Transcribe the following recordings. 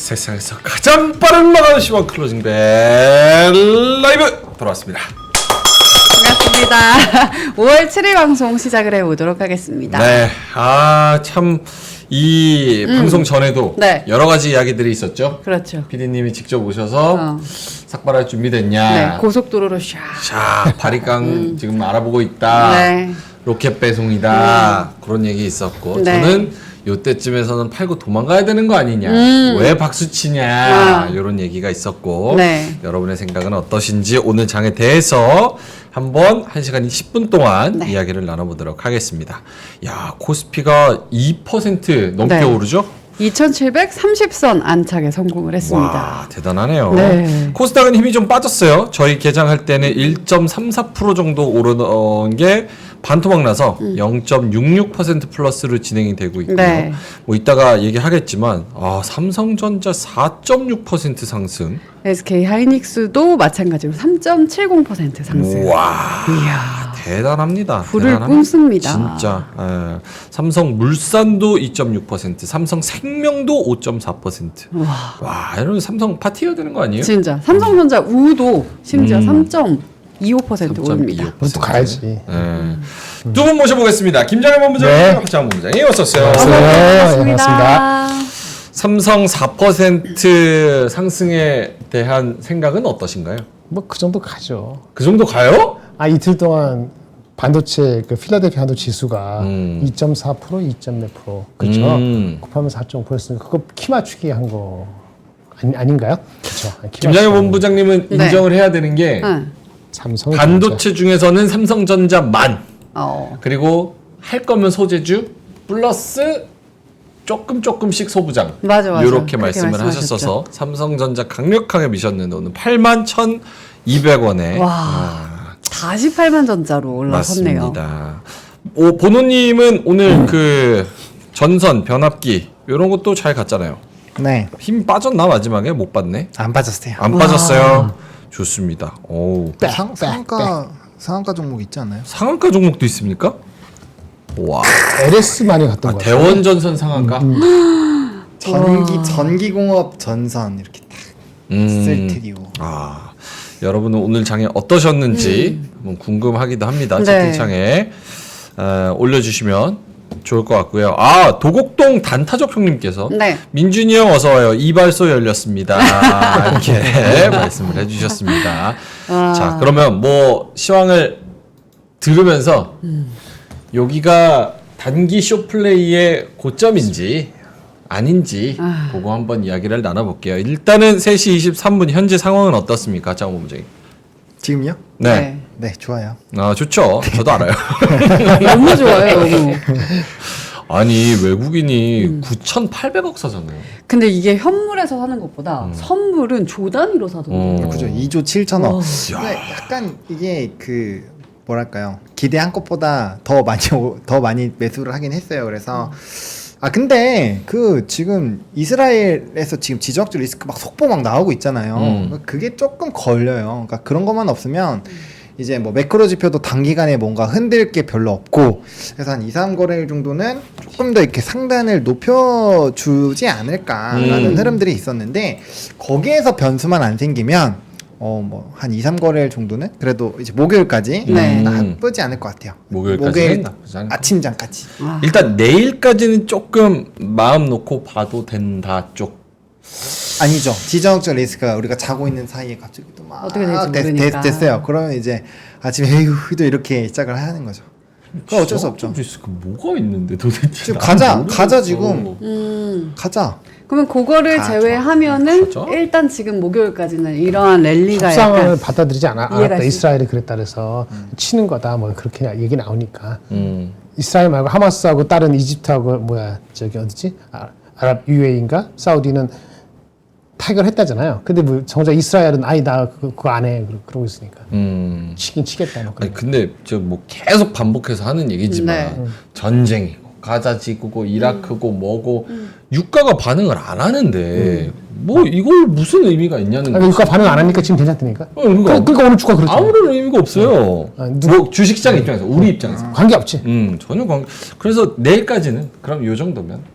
세상에서 가장 빠른 마감 시간 클로징 벨 라이브 돌아왔습니다. 반갑습니다. 5월 7일 방송 시작을 해보도록 하겠습니다. 네, 참 이 방송 전에도 네. 여러 가지 이야기들이 있었죠. 그렇죠. PD님이 직접 오셔서 삭발할 준비됐냐. 네, 고속도로로 샤. 자, 바리깡 지금 알아보고 있다. 네. 로켓 배송이다. 그런 얘기 있었고 네. 저는 요때쯤에서는 팔고 도망가야 되는 거 아니냐. 왜 박수치냐. 이런 얘기가 있었고 네. 여러분의 생각은 어떠신지 오늘 장에 대해서 한번 1시간 10분 동안 네. 이야기를 나눠보도록 하겠습니다. 야, 코스피가 2% 넘게 네. 오르죠? 2730선 안착에 성공을 했습니다. 와, 대단하네요. 네. 코스닥은 힘이 좀 빠졌어요. 저희 개장할 때는 1.34% 정도 오르는 게 반토막 나서 0.66% 플러스로 진행이 되고 있고요. 네. 뭐 이따가 얘기하겠지만 삼성전자 4.6% 상승. SK 하이닉스도 마찬가지로 3.70% 상승. 와, 이야. 대단합니다. 불을 대단합니다. 뿜습니다. 진짜. 예. 삼성물산도 2.6%, 삼성생명도 5.4%. 와, 여러분 삼성 파티해야 되는 거 아니에요? 진짜 삼성전자 우도 심지어 3.25% 오릅니다. 또 가야지. 두 분 모셔보겠습니다. 김장현 본부장님, 네. 박찬호 본부장님, 어서 오세요. 반갑습니다. 삼성 4% 상승에 대한 생각은 어떠신가요? 뭐 그 정도 가죠. 그 정도 가요? 이틀 동안 반도체 그 필라델피아 반도 지수가 2.4%, 2.몇% 그렇죠. 곱하면 4.5%였으니까 그거 키 맞추기 한 거 아닌가요? 그렇죠. 김장현 본부장님은 네. 인정을 해야 되는 게 삼성 반도체 중에서는 삼성전자만 그리고 할 거면 소재주 플러스 조금씩 소부장 맞아. 이렇게 그렇게 말씀을 말씀하셨죠. 하셨어서 삼성전자 강력하게 미셨는데 오늘 81,200원에 다시 8만 전자로 올라섰네요. 맞습니다. 보노님은 오늘 그 전선 변압기 이런 것도 잘 갔잖아요. 네, 힘 빠졌나 마지막에 못 봤네. 안 빠졌어요. 안 빠졌어요. 좋습니다. 오. 상한가 종목 있지 않나요? 상한가 종목도 있습니까? 와. LS 많이 갔던 거 같아요. 대원전선 상한가? 전기공업 전선 이렇게 딱 쓸트리고. 여러분은 오늘 장에 어떠셨는지 한번 궁금하기도 합니다. 네. 채팅창에 올려주시면 좋을 것 같고요. 도곡동 단타적 형님께서 네. 민준이 형 어서 와요. 이발소 열렸습니다. 이렇게 말씀을 해주셨습니다. 자, 그러면 뭐 시황을 들으면서 여기가 단기 쇼플레이의 고점인지 아닌지 그거 한번 이야기를 나눠볼게요. 일단은 3시 23분 현재 상황은 어떻습니까? 장호 본부장님. 지금요? 네. 네, 좋아요. 좋죠. 저도 알아요. 너무 좋아요. 너무. 아니 외국인이 9,800억 사잖아요. 근데 이게 현물에서 사는 것보다 선물은 조 단위로 사던데요. 그죠? 2조 7천억. 야. 근데 약간 이게 그 뭐랄까요? 기대한 것보다 더 많이 매수를 하긴 했어요. 그래서 근데 그 지금 이스라엘에서 지금 지정학적 리스크 막 속보 막 나오고 있잖아요. 그게 조금 걸려요. 그러니까 그런 것만 없으면 이제 뭐 매크로 지표도 단기간에 뭔가 흔들 게 별로 없고 그래서 한 2, 3거래일 정도는 조금 더 이렇게 상단을 높여주지 않을까라는 흐름들이 있었는데 거기에서 변수만 안 생기면 뭐 한 2, 3거래일 정도는 그래도 이제 목요일까지 네. 나쁘지 않을 것 같아요. 목요일까지는 나쁘지 않을 것 아침장까지. 일단 내일까지는 조금 마음 놓고 봐도 된다 쪽. 아니죠. 지정학적 리스크가 우리가 자고 있는 사이에 갑자기 또 막 어떻게 될지 모르니까. 됐어요. 그러면 이제 아침에 에휴 또 이렇게 시작을 하는 거죠. 그거 어쩔 수 없죠. 리스크 뭐가 있는데 도대체? 지금 나는 가자 모르겠어. 지금. 가자. 그러면 그거를 제외하면은 가죠? 일단 지금 목요일까지는 이러한 랠리가 협상을 약간 받아들이지 이해가 않았다. 있습니다. 이스라엘이 그랬다 그래서 치는 거다. 뭐 그렇게 얘기 나오니까. 음. 이스라엘 말고 하마스하고 다른 이집트하고 저기 어디지? 아랍 UAE인가? 사우디는 타결 했다잖아요. 근데 뭐 정작 이스라엘은 나 그거 안 해. 그러고 있으니까. 치긴 치겠다. 뭐 아니 근데 저 뭐 계속 반복해서 하는 얘기지만 네. 전쟁이고 가자 지구고 이라크고 뭐고 유가가 반응을 안 하는데 뭐 이걸 무슨 의미가 있냐는 그러니까 유가 반응 안 하니까 지금 괜찮다니까. 그러니까 그러니까 오늘 주가 그렇죠. 아무런 의미가 없어요. 뭐 주식시장 입장에서 우리 입장에서 관계 없지. 전혀 관계. 그래서 내일까지는 그럼 요 정도면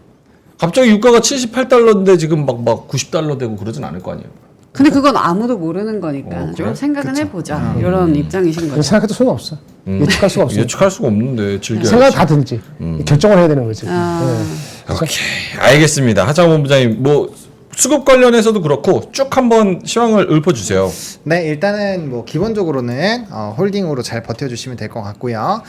갑자기 유가가 78달러인데 지금 막 90달러 되고 그러진 않을 거 아니에요. 근데 그건 아무도 모르는 거니까 그래? 좀 생각은 해보자 이런 입장이신 거죠. 생각해도 소용없어. 예측할 수가 없어. 예측할 수가 없는데 즐겨야지. 생각 다 들지. 결정을 해야 되는 거지. 오케이, 알겠습니다. 하창원 본부장님, 뭐 수급 관련해서도 그렇고 쭉 한번 시황을 읊어주세요. 네, 일단은 뭐 기본적으로는 홀딩으로 잘 버텨주시면 될 것 같고요.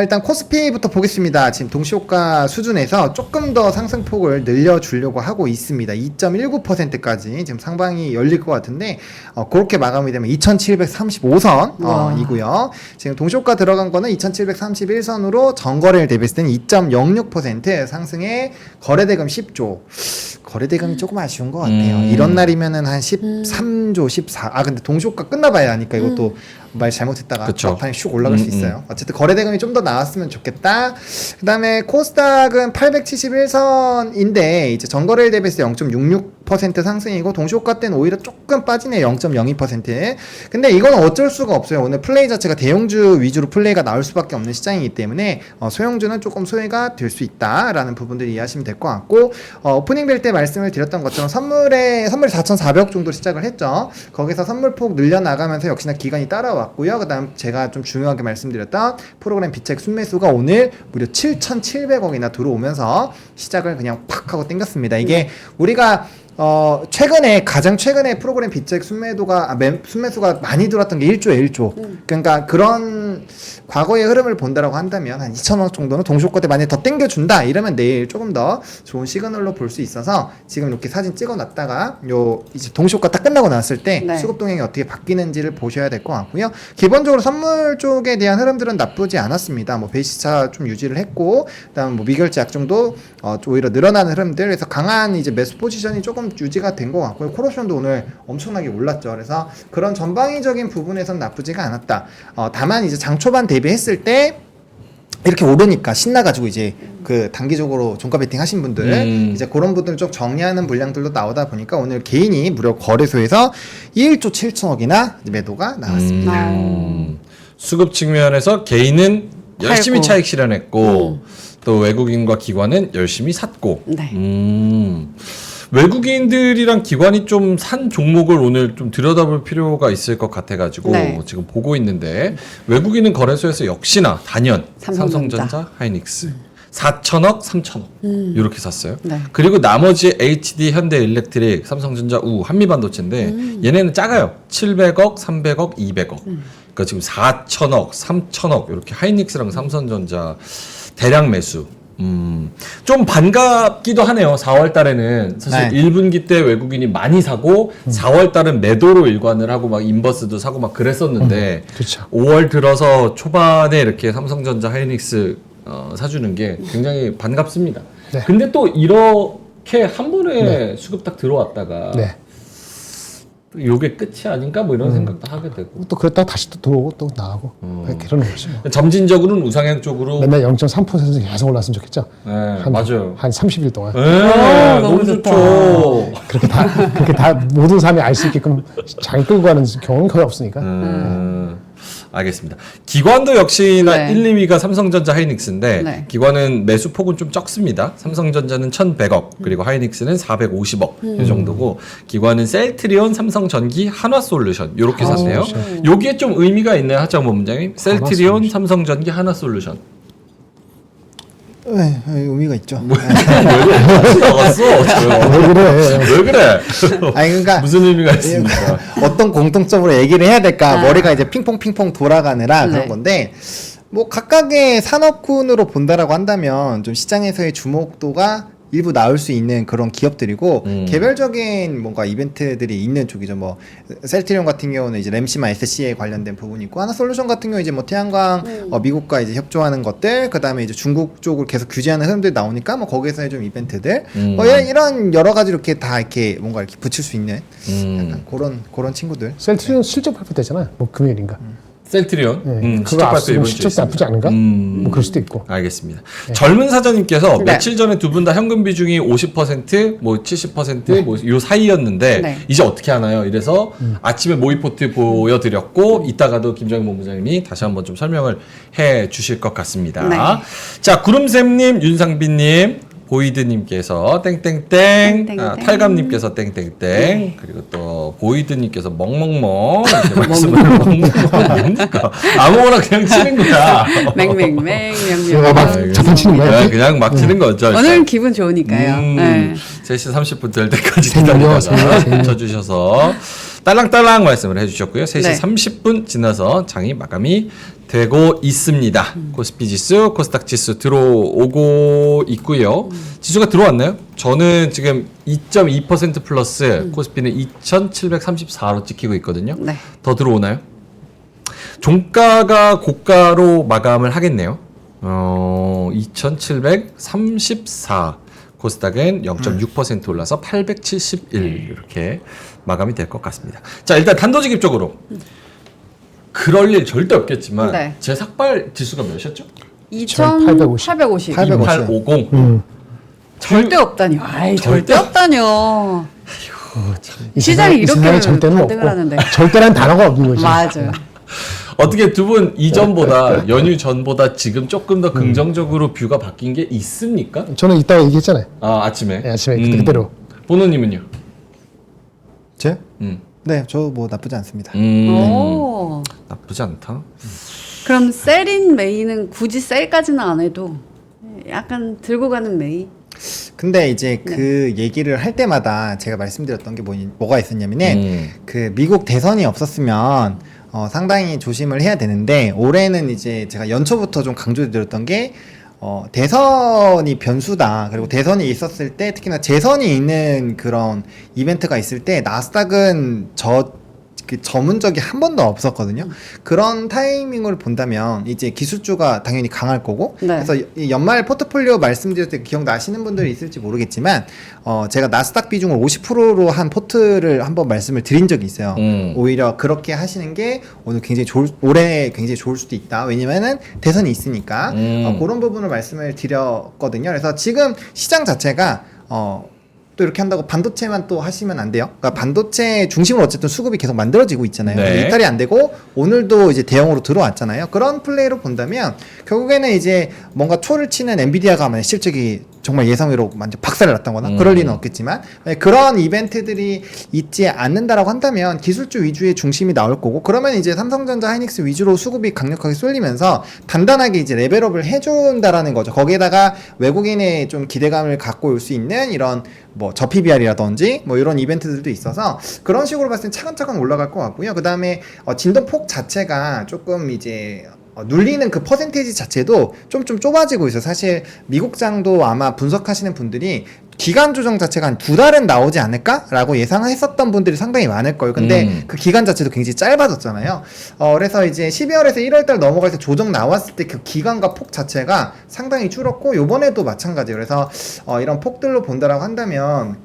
일단 코스피부터 보겠습니다. 지금 동시호가 수준에서 조금 더 상승폭을 늘려주려고 하고 있습니다. 2.19%까지 지금 상방이 열릴 것 같은데 그렇게 마감이 되면 2,735선이고요. 지금 동시호가 들어간 거는 2,731선으로 전거래를 대비했을 때는 2.06% 상승에 거래대금 10조. 거래대금이 조금 아쉬운 것 같아요. 이런 날이면은 한 13조, 14. 근데 동시호가 끝나봐야 하니까 이것도 말 잘못했다가 그쵸. 막판에 슉 올라갈 수 있어요. 어쨌든 거래대금이 좀 더 나왔으면 좋겠다. 그 다음에 코스닥은 871선인데 이제 전거래일 대비해서 0.66% 상승이고 동시호가 때는 오히려 조금 빠지네요. 0.02%. 근데 이건 어쩔 수가 없어요. 오늘 플레이 자체가 대형주 위주로 플레이가 나올 수밖에 없는 시장이기 때문에 소형주는 조금 소외가 될 수 있다라는 부분들 이해하시면 될 것 같고 오프닝 벨 때 말씀을 드렸던 것처럼 선물이 4,400 정도 시작을 했죠. 거기서 선물폭 늘려나가면서 역시나 기간이 따라왔고요. 그 다음 제가 좀 중요하게 말씀드렸던 프로그램 비책 순매수가 오늘 무려 7,700억이나 들어오면서 시작을 그냥 팍 하고 땡겼습니다. 이게 우리가 가장 최근에 프로그램 비책 순매수가 많이 들어왔던 게 1조에 1조. 그러니까 그런 과거의 흐름을 본다라고 한다면 한 2,000억 정도는 동시호가 때 만약에 더 땡겨준다 이러면 내일 조금 더 좋은 시그널로 볼 수 있어서 지금 이렇게 사진 찍어놨다가 이제 동시호가 딱 끝나고 났을 때 네. 수급 동향이 어떻게 바뀌는지를 보셔야 될 것 같고요. 기본적으로 선물 쪽에 대한 흐름들은 나쁘지 않았습니다. 뭐 베이시차 좀 유지를 했고, 그다음 뭐 미결제 약정도 오히려 늘어나는 흐름들, 그래서 강한 이제 매수 포지션이 조금 유지가 된 것 같고요. 콜옵션도 오늘 엄청나게 올랐죠. 그래서 그런 전방위적인 부분에선 나쁘지가 않았다. 다만 이제 장 초반 대비했을 때 이렇게 오르니까 신나가지고 이제 그 단기적으로 종가 베팅 하신 분들 이제 그런 분들 좀 정리하는 물량들도 나오다 보니까 오늘 개인이 무려 거래소에서 1조 7천억이나 매도가 나왔습니다. 수급 측면에서 개인은 열심히 팔고. 차익 실현했고 또 외국인과 기관은 열심히 샀고. 네. 외국인들이랑 기관이 좀 산 종목을 오늘 좀 들여다볼 필요가 있을 것 같아가지고 네. 지금 보고 있는데 외국인은 거래소에서 역시나 단연 삼성전자. 삼성전자, 하이닉스 4천억, 3천억 이렇게 샀어요. 네. 그리고 나머지 HD, 현대일렉트릭, 삼성전자, 한미반도체인데 얘네는 작아요. 700억, 300억, 200억. 그러니까 지금 4천억, 3천억 이렇게 하이닉스랑 삼성전자 대량 매수. 좀 반갑기도 하네요. 4월 달에는 사실 네. 1분기 때 외국인이 많이 사고 4월 달은 매도로 일관을 하고 막 인버스도 사고 막 그랬었는데 그렇죠. 5월 들어서 초반에 이렇게 삼성전자, 하이닉스 사주는 게 굉장히 반갑습니다. 네. 근데 또 이렇게 한 번에 수급 딱 들어왔다가 네. 또 요게 끝이 아닌가 뭐 이런 생각도 하게 되고 또 그랬다가 다시 또 들어오고 또 나가고 그러는 거지 뭐. 점진적으로는 우상향 쪽으로 맨날 0.3%에서 계속 올랐으면 좋겠죠. 네, 맞아요. 한 30일 동안. 네, 너무 너무 좋다. 좋죠. 그렇게 다 모든 사람이 알 수 있게끔 잘 끌고 가는 경우는 거의 없으니까. 알겠습니다. 기관도 역시나 네. 1, 2위가 삼성전자, 하이닉스인데 네. 기관은 매수폭은 좀 적습니다. 삼성전자는 1,100억 그리고 하이닉스는 450억 이 정도고 기관은 셀트리온, 삼성전기, 한화솔루션 이렇게 샀네요. 여기에 좀 의미가 있나요, 하창원 본부장님? 셀트리온, 삼성전기, 한화솔루션. 네, 의미가 있죠. 나갔어. 왜 그래? 왜 그래? 아니 그러니까 무슨 의미가 있습니까? 어떤 공통점으로 얘기를 해야 될까 머리가 이제 핑퐁핑퐁 돌아가느라 네. 그런 건데 뭐 각각의 산업군으로 본다라고 한다면 좀 시장에서의 주목도가 일부 나올 수 있는 그런 기업들이고 개별적인 뭔가 이벤트들이 있는 쪽이죠. 뭐 셀트리온 같은 경우는 이제 램시마 SC에 관련된 부분이 있고 하나솔루션 같은 경우 이제 뭐 태양광 미국과 이제 협조하는 것들 그다음에 이제 중국 쪽을 계속 규제하는 흐름들이 나오니까 뭐 거기서의 좀 이벤트들 뭐 이런 여러 가지 이렇게 다 이렇게 뭔가 이렇게 붙일 수 있는 약간 그런 친구들. 셀트리온 실적 발표되잖아. 뭐 금요일인가. 셀트리온 네. 실적 그거 발표 앞서면 이번 주에 실적도 있습니다. 나쁘지 않은가? 뭐 그럴 수도 있고. 알겠습니다. 젊은 사장님께서 네. 며칠 전에 두 분 다 현금 비중이 50%, 뭐 70%, 뭐 요 사이였는데 네. 이제 어떻게 하나요? 이래서 아침에 모의포트 보여드렸고 이따가도 김정인 본부장님이 다시 한번 좀 설명을 해 주실 것 같습니다. 네. 자, 구름샘님, 윤상빈님 보이드님께서 땡땡땡, 땡땡땡. 탈감님께서 땡땡땡, 네. 그리고 또 보이드님께서 멍멍멍 이렇게 말씀을 뭡니까? 아무거나 그냥 치는 거야. 맹맹맹 막 명명. 자판 치는 거야? 네, 그냥 막 치는 거죠. 오늘 기분 좋으니까요. 네. 3시 30분 될 때까지 생겨, 기다리다가 쳐주셔서 딸랑딸랑 말씀을 해주셨고요. 3시 네. 30분 지나서 장이 마감이 되고 있습니다. 코스피 지수, 코스닥 지수 들어오고 있고요. 지수가 들어왔나요? 저는 지금 2.2% 플러스 코스피는 2,734로 찍히고 있거든요. 네. 더 들어오나요? 종가가 고가로 마감을 하겠네요. 2,734. 코스닥은 0.6% 올라서 871 이렇게 마감이 될 것 같습니다. 자, 일단 단도직입적으로 그럴 일 절대 없겠지만 네. 제 삭발 지수가 몇이었죠? 2,850. 850. 2850. 절대 없다뇨. 아이, 절대 절대? 없다뇨. 이 시장이 이 세상에 이렇게 절대는 반등을 없고 하는데. 절대란 단어가 없는 거지. 맞아요. 어떻게 두 분 이전보다 연휴 전보다 지금 조금 더 긍정적으로 뷰가 바뀐 게 있습니까? 저는 이따가 얘기했잖아요. 아, 아침에. 네, 아침에 그대로. 보노님은요? 제? 음. 네, 저 뭐 나쁘지 않습니다. 오. 나쁘지 않다. 그럼 셀인 메이는 굳이 셀까지는 안 해도 약간 들고 가는 메이. 근데 이제 그 얘기를 할 때마다 제가 말씀드렸던 게 뭐가 있었냐면은 그 미국 대선이 없었으면 상당히 조심을 해야 되는데 올해는 이제 제가 연초부터 좀 강조드렸던 게 대선이 변수다. 그리고 대선이 있었을 때 특히나 재선이 있는 그런 이벤트가 있을 때 나스닥은 그 저문적이 한 번도 없었거든요. 그런 타이밍을 본다면 이제 기술주가 당연히 강할 거고. 네. 그래서 이 연말 포트폴리오 말씀드릴 때 기억나시는 분들이 있을지 모르겠지만 제가 나스닥 비중을 50%로 한 포트를 한번 말씀을 드린 적이 있어요. 오히려 그렇게 하시는 게 오늘 굉장히 올해 굉장히 좋을 수도 있다. 왜냐면은 대선이 있으니까 그런 부분을 말씀을 드렸거든요. 그래서 지금 시장 자체가 또 이렇게 한다고 반도체만 또 하시면 안 돼요. 그러니까 반도체 중심으로 어쨌든 수급이 계속 만들어지고 있잖아요. 네. 근데 이탈이 안 되고 오늘도 이제 대형으로 들어왔잖아요. 그런 플레이로 본다면 결국에는 이제 뭔가 초를 치는 엔비디아가 만약 실적이 정말 예상외로 완전 박살을 났다거나 그럴 리는 없겠지만 그런 이벤트들이 있지 않는다라고 한다면 기술주 위주의 중심이 나올 거고 그러면 이제 삼성전자 하이닉스 위주로 수급이 강력하게 쏠리면서 단단하게 이제 레벨업을 해준다라는 거죠. 거기에다가 외국인의 좀 기대감을 갖고 올 수 있는 이런 뭐 저PBR이라든지 뭐 이런 이벤트들도 있어서 그런 식으로 봤을 때 차근차근 올라갈 것 같고요. 그 다음에 진동폭 자체가 조금 이제 눌리는 그 퍼센테이지 자체도 좀 좁아지고 있어요. 사실 미국장도 아마 분석하시는 분들이 기간 조정 자체가 한 2달은 나오지 않을까라고 예상했었던 분들이 상당히 많을 거예요. 근데 그 기간 자체도 굉장히 짧아졌잖아요. 그래서 이제 12월에서 1월달 넘어갈 때 조정 나왔을 때 그 기간과 폭 자체가 상당히 줄었고 요번에도 마찬가지예요. 그래서 이런 폭들로 본다라고 한다면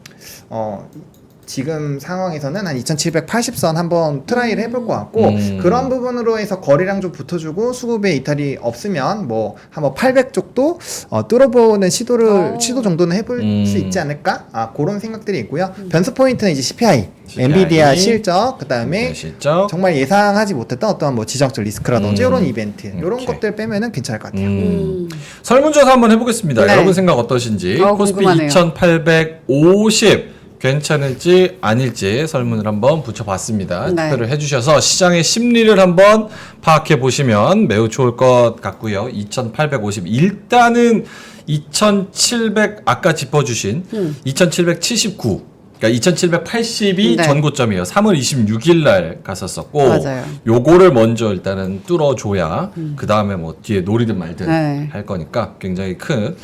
지금 상황에서는 한 2780선 한번 트라이를 해볼 것 같고 그런 부분으로 해서 거리랑 좀 붙어주고 수급에 이탈이 없으면 뭐 한번 800 쪽도 뚫어보는 시도 정도는 해볼 수 있지 않을까? 그런 생각들이 있고요. 변수 포인트는 이제 CPI. 엔비디아 실적, 그 다음에 실적. 정말 예상하지 못했던 어떤 뭐 지정적 리스크라든지 이런 이벤트, 이런 것들 빼면은 괜찮을 것 같아요. 설문조사 한번 해보겠습니다. 네. 여러분 생각 어떠신지. 코스피 궁금하네요. 2850 괜찮을지 아닐지 설문을 한번 붙여봤습니다. 네. 투표를 해주셔서 시장의 심리를 한번 파악해 보시면 매우 좋을 것 같고요. 2850 일단은 2700 아까 짚어주신 2779 그러니까 2780이 네. 전고점이에요. 3월 26일 날 갔었었고 맞아요. 요거를 먼저 일단은 뚫어줘야 그 다음에 뭐 뒤에 노리든 말든 네. 할 거니까 굉장히 큰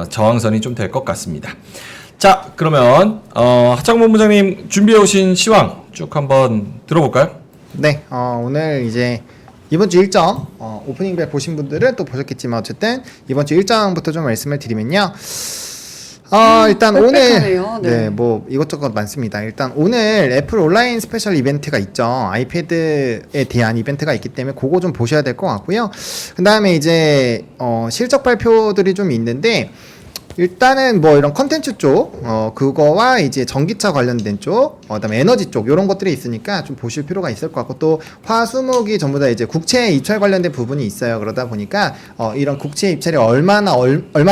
저항선이 좀 될 것 같습니다. 자, 그러면 하창 본부장님 준비해 오신 시황 쭉 한번 들어볼까요? 네, 오늘 이제 이번 주 일정 오프닝 벨 보신 분들은 또 보셨겠지만 어쨌든 이번 주 일정부터 좀 말씀을 드리면요. 일단 빽빽하네요. 오늘 네. 뭐 이것저것 많습니다. 일단 오늘 애플 온라인 스페셜 이벤트가 있죠. 아이패드에 대한 이벤트가 있기 때문에 그거 좀 보셔야 될 것 같고요. 그 다음에 이제 실적 발표들이 좀 있는데 일단은 뭐 이런 컨텐츠 쪽, 그거와 이제 전기차 관련된 쪽, 그다음에 에너지 쪽 이런 것들이 있으니까 좀 보실 필요가 있을 것 같고 또 화수목이 전부 다 이제 국채 입찰 관련된 부분이 있어요. 그러다 보니까 이런 국채 입찰이 얼마나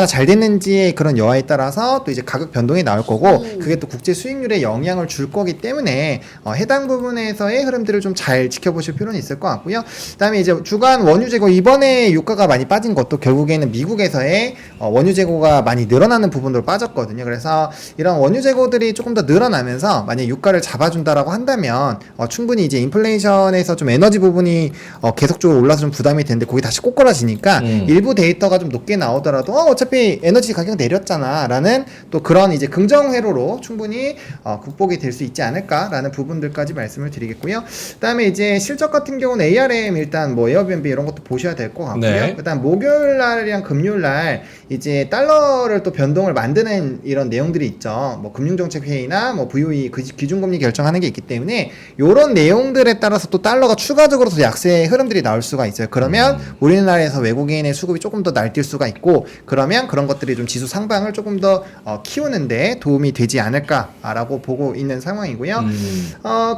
잘 됐는지의 그런 여하에 따라서 또 이제 가격 변동이 나올 거고 그게 또 국제 수익률에 영향을 줄 거기 때문에 해당 부분에서의 흐름들을 좀 잘 지켜보실 필요는 있을 것 같고요. 그다음에 이제 주간 원유 재고 이번에 유가가 많이 빠진 것도 결국에는 미국에서의 원유 재고가 많이 늘어나는 부분으로 빠졌거든요. 그래서 이런 원유 재고들이 조금 더 늘어나면서 만약 유가를 잡아준다라고 한다면 충분히 이제 인플레이션에서 좀 에너지 부분이 계속적으로 올라서 좀 부담이 되는데 거기 다시 꼬꾸라지니까 일부 데이터가 좀 높게 나오더라도 어차피 에너지 가격 내렸잖아라는 또 그런 이제 긍정 회로로 충분히 극복이 될 수 있지 않을까라는 부분들까지 말씀을 드리겠고요. 그다음에 이제 실적 같은 경우는 ARM 일단 뭐 에어비앤비 이런 것도 보셔야 될 것 같고요. 네. 그다음 목요일 날이랑 금요일 날 이제 달러를 또 변동을 만드는 이런 내용들이 있죠. 뭐 금융정책 회의나 뭐 VOE 기준금리 결정하는 게 있기 때문에 이런 내용들에 따라서 또 달러가 추가적으로 더 약세 흐름들이 나올 수가 있어요. 그러면 우리나라에서 외국인의 수급이 조금 더 날뛸 수가 있고 그러면 그런 것들이 좀 지수 상방을 조금 더 키우는데 도움이 되지 않을까라고 보고 있는 상황이고요.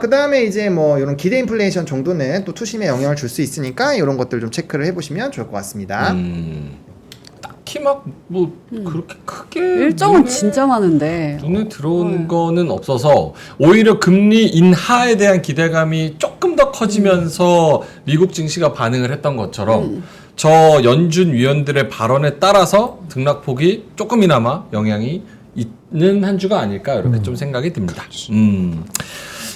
그다음에 이제 뭐 이런 기대 인플레이션 정도는 또 투심에 영향을 줄 수 있으니까 이런 것들 좀 체크를 해보시면 좋을 것 같습니다. 딱히 막 뭐 그렇게 크게 일정은 진짜 많은데. 눈에 들어온 거는 없어서 오히려 금리 인하에 대한 기대감이 조금 더 커지면서 미국 증시가 반응을 했던 것처럼 저 연준 위원들의 발언에 따라서 등락폭이 조금이나마 영향이 있는 한 주가 아닐까 이렇게 좀 생각이 듭니다.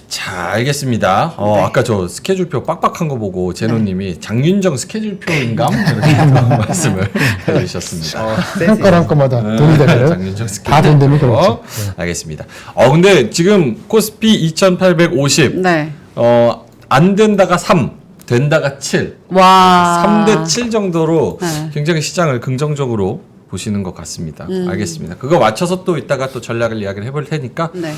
자, 알겠습니다. 아까 저 스케줄표 빡빡한 거 보고 제노님이 장윤정 스케줄표인감? 이렇게 말씀을 해주셨습니다. 평가한 것마다 돈이 되나요? 장윤정 다 돈 되면 그렇죠. 알겠습니다. 근데 지금 코스피 2850, 네. 안 된다가 3, 된다가 7. 와. 3대 7 정도로 네. 굉장히 시장을 긍정적으로 보시는 것 같습니다. 알겠습니다. 그거 맞춰서 또 이따가 또 전략을 이야기를 해볼 테니까 네.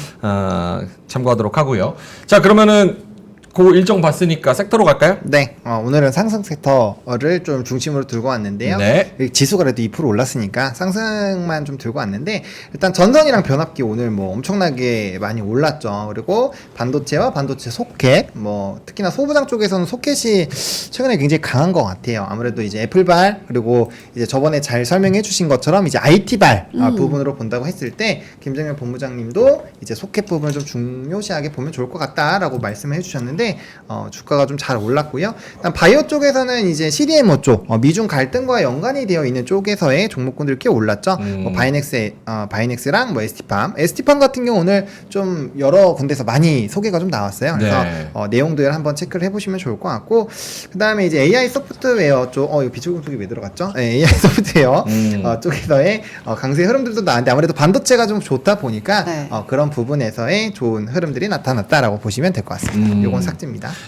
참고하도록 하고요. 자, 그러면은 그 일정 봤으니까 섹터로 갈까요? 네, 오늘은 상승 섹터를 좀 중심으로 들고 왔는데요. 네. 지수가 그래도 2% 올랐으니까 상승만 좀 들고 왔는데 일단 전선이랑 변압기 오늘 뭐 엄청나게 많이 올랐죠. 그리고 반도체와 반도체 소켓, 뭐 특히나 소부장 쪽에서는 소켓이 최근에 굉장히 강한 것 같아요. 아무래도 이제 애플발 그리고 이제 저번에 잘 설명해주신 것처럼 이제 IT발 부분으로 본다고 했을 때 김정일 본부장님도 이제 소켓 부분을 좀 중요시하게 보면 좋을 것 같다라고 말씀을 해주셨는데. 주가가 좀 잘 올랐고요. 일단 바이오 쪽에서는 이제 CDMO 쪽 미중 갈등과 연관이 되어 있는 쪽에서의 종목군들이 꽤 올랐죠. 뭐 바이넥스랑 뭐 ST팜 같은 경우 오늘 좀 여러 군데서 많이 소개가 좀 나왔어요. 그래서 네. 내용들 한번 체크를 해보시면 좋을 것 같고 그 다음에 이제 AI 소프트웨어 쪽 이거 비추금속이 왜 들어갔죠? 네, AI 소프트웨어 쪽에서의 강세 흐름들도 나왔는데 아무래도 반도체가 좀 좋다 보니까 네. 그런 부분에서의 좋은 흐름들이 나타났다라고 보시면 될 것 같습니다. 요건 삭제입니다.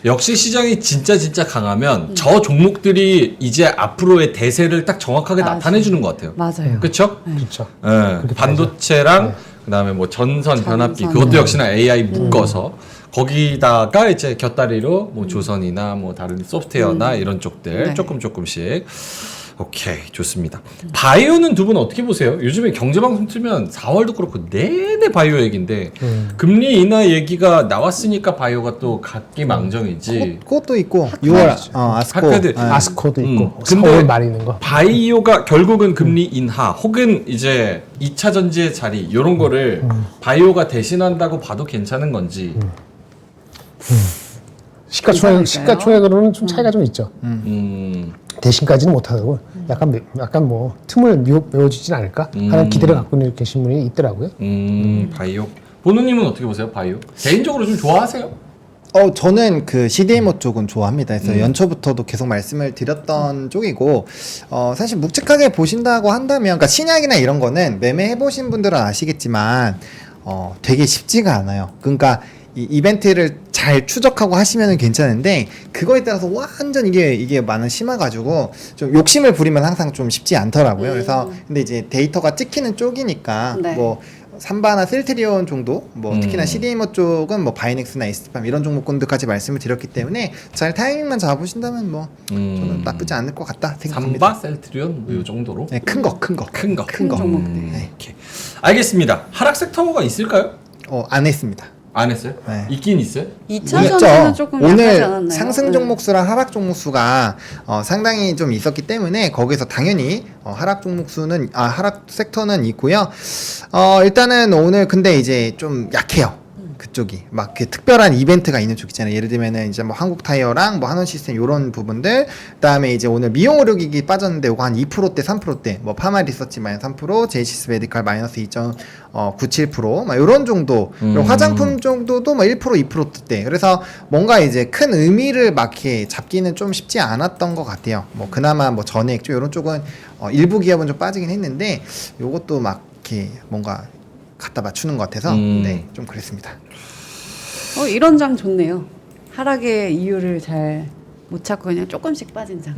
역시 시장이 진짜 강하면 저 종목들이 이제 앞으로의 대세를 딱 정확하게 맞아요. 나타내주는 것 같아요. 맞아요. 그렇죠? 그렇죠. 예, 반도체랑 그다음에 뭐 전선 변압기 그것도 역시나 AI 묶어서 거기다가 이제 곁다리로 뭐 조선이나 뭐 다른 소프트웨어나 이런 쪽들 네. 조금씩 오케이 좋습니다. 바이오는 두 분 어떻게 보세요? 요즘에 경제방송 틀면 4월도 그렇고 내내 바이오 얘기인데 금리 인하 얘기가 나왔으니까 바이오가 또 각기 망정이지. 그것도 있고 6월 아스코 핫패드. 아스코도 있고 근데 4월 말에 있는 거. 바이오가 결국은 금리 인하 혹은 이제 2차 전지의 자리 이런 거를 바이오가 대신한다고 봐도 괜찮은 건지. 시가총액으로는 좀 차이가 좀 있죠. 대신까지는 못하고 약간 뭐 틈을 메워주진 않을까 하는 기대를 갖고 계신 분이 있더라고요. 바이오. 보누님은 어떻게 보세요? 바이오? 개인적으로 좀 좋아하세요? 저는 그 CDMO 쪽은 좋아합니다. 그래서 연초부터도 계속 말씀을 드렸던 쪽이고, 사실 묵직하게 보신다고 한다면, 그러니까 신약이나 이런 거는 매매해 보신 분들은 아시겠지만, 되게 쉽지가 않아요. 그러니까 이 이벤트를 잘 추적하고 하시면 괜찮은데 그거에 따라서 완전 이게 많은 심해가지고 좀 욕심을 부리면 항상 좀 쉽지 않더라고요. 그래서 근데 이제 데이터가 찍히는 쪽이니까 네. 뭐 삼바나 셀트리온 정도, 뭐 특히나 음. CDMO 쪽은 뭐 바이넥스나 에스팜 이런 종목군들까지 말씀을 드렸기 때문에 잘 타이밍만 잡으신다면 뭐 저는 나쁘지 않을 것 같다 생각합니다. 삼바, 셀트리온 뭐이 정도로. 네, 큰 거. 큰 거. 큰 종목들. 네. 오케이. 알겠습니다. 하락 섹터가 있을까요? 안 했습니다. 안 했어요? 네. 있긴 있어요? 2차 전지는 조금 약하지 오늘 않았나요? 상승 종목수랑 하락 종목수가 상당히 좀 있었기 때문에 거기서 당연히 하락 종목수는 하락 섹터는 있고요. 일단은 오늘 근데 이제 좀 약해요. 그쪽이 막 그 특별한 이벤트가 있는 쪽 있잖아요. 예를 들면은 이제 뭐 한국 타이어랑 뭐 한원 시스템 요런 부분들, 그다음에 이제 오늘 미용 의료기기 빠졌는데 요거 한 2%대 3%대, 뭐 파마 리서치 마이너스 3%, 제이시스 메디칼 마이너스 2.97%, 막 요런 정도. 그리고 화장품 정도도 뭐 1% 2%대. 그래서 뭔가 이제 큰 의미를 막 이렇게 잡기는 좀 쉽지 않았던 것 같아요. 뭐 그나마 뭐 전액 쪽 요런 쪽은 일부 기업은 좀 빠지긴 했는데 요것도 막 이렇게 뭔가 갖다 맞추는 것 같아서 네, 좀 그랬습니다. 이런 장 좋네요. 하락의 이유를 잘 못 찾고 그냥 조금씩 빠진 장.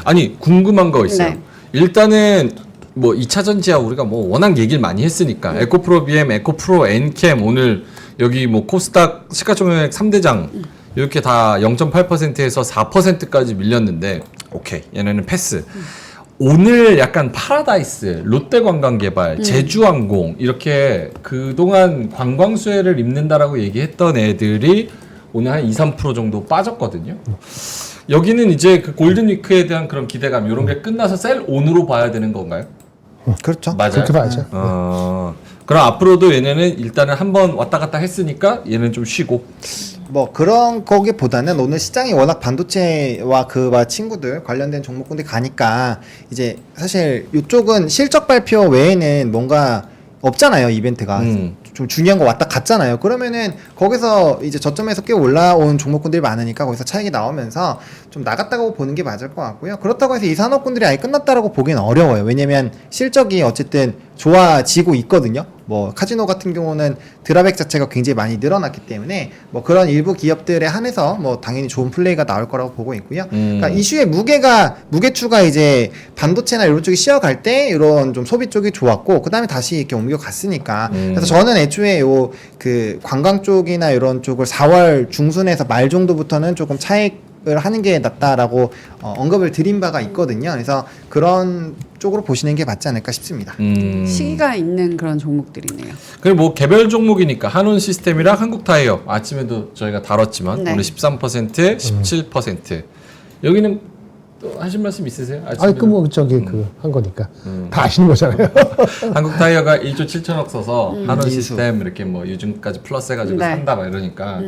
아니 궁금한 거 있어요. 네. 일단은 뭐 2차 전지야 우리가 뭐 워낙 얘기를 많이 했으니까 에코프로 BM, 에코프로 엔캠 오늘 여기 뭐 코스닥 시가총액 3대장 이렇게 다 0.8%에서 4%까지 밀렸는데 오케이 얘네는 패스. 오늘 약간 파라다이스, 롯데관광개발, 제주항공 이렇게 그동안 관광 수혜를 입는다라고 얘기했던 애들이 오늘 한 2, 3% 정도 빠졌거든요. 여기는 이제 그 골든위크에 대한 그런 기대감 이런 게 끝나서 셀 온으로 봐야 되는 건가요? 그렇죠. 맞아요. 그렇게 봐야죠. 그럼 앞으로도 얘네는 일단은 한번 왔다 갔다 했으니까 얘는 좀 쉬고. 뭐 그런 거기보다는 오늘 시장이 워낙 반도체와 그와 친구들 관련된 종목군들 가니까 이제 사실 이쪽은 실적 발표 외에는 뭔가 없잖아요, 이벤트가. 좀 중요한 거 왔다 갔잖아요. 그러면은 거기서 이제 저점에서 꽤 올라온 종목군들이 많으니까 거기서 차익이 나오면서 좀 나갔다고 보는 게 맞을 것 같고요. 그렇다고 해서 이 산업군들이 아예 끝났다라고 보기는 어려워요. 왜냐면 실적이 어쨌든 좋아지고 있거든요. 뭐 카지노 같은 경우는 드랍액 자체가 굉장히 많이 늘어났기 때문에 뭐 그런 일부 기업들에 한해서 뭐 당연히 좋은 플레이가 나올 거라고 보고 있고요. 그러니까 이슈의 무게추가 이제 반도체나 이런 쪽이 쉬어갈 때 이런 좀 소비 쪽이 좋았고 그다음에 다시 이렇게 옮겨갔으니까 그래서 저는 애초에 요 그 관광 쪽이나 이런 쪽을 4월 중순에서 말 정도부터는 조금 차익을 하는 게 낫다라고 언급을 드린 바가 있거든요. 그래서 그런 쪽으로 보시는 게 맞지 않을까 싶습니다. 시기가 있는 그런 종목들이네요. 그리고 뭐 개별 종목이니까 한원 시스템이랑 한국 타이어 아침에도 저희가 다뤘지만 네. 오늘 13%, 17%. 여기는 또 하실 말씀 있으세요? 아니 그뭐 저기 그 한 거니까 다 아시는 거잖아요. 한국 타이어가 1조 7천억 써서 한원 인수. 시스템 이렇게 뭐 요즘까지 플러스 해가지고 네. 산다 막 이러니까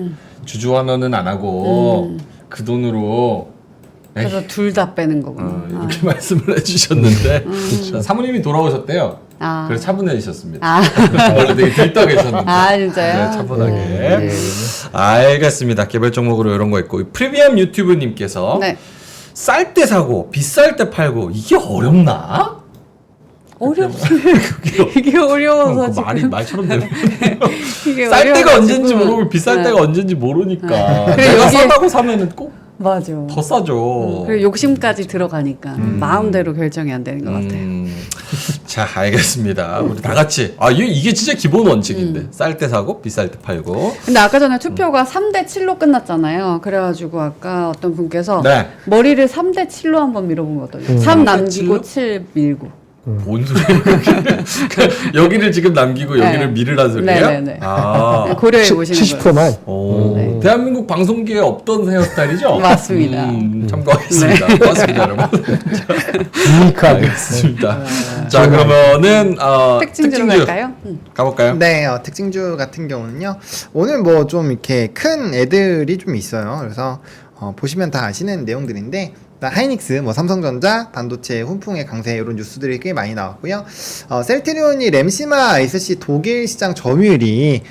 주주 환원은 안 하고 그 돈으로 에이, 그래서 둘 다 빼는 거군요. 이렇게 말씀을 해주셨는데 사모님이 돌아오셨대요. 아. 그래서 차분해지셨습니다. 아. 원래 되게 들떠 계셨는데. 아, 진짜요? 네, 차분하게. 알겠습니다. 개별 종목으로 이런 거 있고 프리미엄 유튜브님께서 네. 쌀 때 사고 비쌀 때 팔고 이게 어렵나? 이게 어려워서 그 지금 말이 말처럼 되는 이게 쌀 때가 어려워가지고. 언젠지 모르고 비쌀 네. 때가 언젠지 모르니까 그래, 내가 여기에- 싸다고 사면은 꼭 더 맞아. 싸죠. 그리고 욕심까지 들어가니까 마음대로 결정이 안 되는 것 같아요. 자, 알겠습니다. 우리 다 같이 이게 진짜 기본 원칙인데 쌀 때 사고 비쌀 때 팔고. 근데 아까 전에 투표가 3대 7로 끝났잖아요. 그래가지고 아까 어떤 분께서 네. 머리를 3대 7로 한번 밀어본 거거든요. 3 남기고 7 밀고. 뭔 소리예요? 여기를 지금 남기고 네. 여기를 미르란 소리예요? 네네네. 아. 고려해 보시는 거예요. 70%만. 오, 네. 대한민국 방송계에 없던 헤어스타일이죠? 맞습니다. 참고하겠습니다. 고맙습니다, 여러분. 유니크하게. 알겠습니다. 자, 그러면은 특징주로 갈까요? 가볼까요? 네, 특징주 같은 경우는요. 오늘 뭐 좀 이렇게 큰 애들이 좀 있어요. 그래서 보시면 다 아시는 내용들인데 하이닉스, 뭐 삼성전자, 반도체, 훈풍의 강세 이런 뉴스들이 꽤 많이 나왔고요. 셀트리온이 램시마 SC 독일 시장 점유율이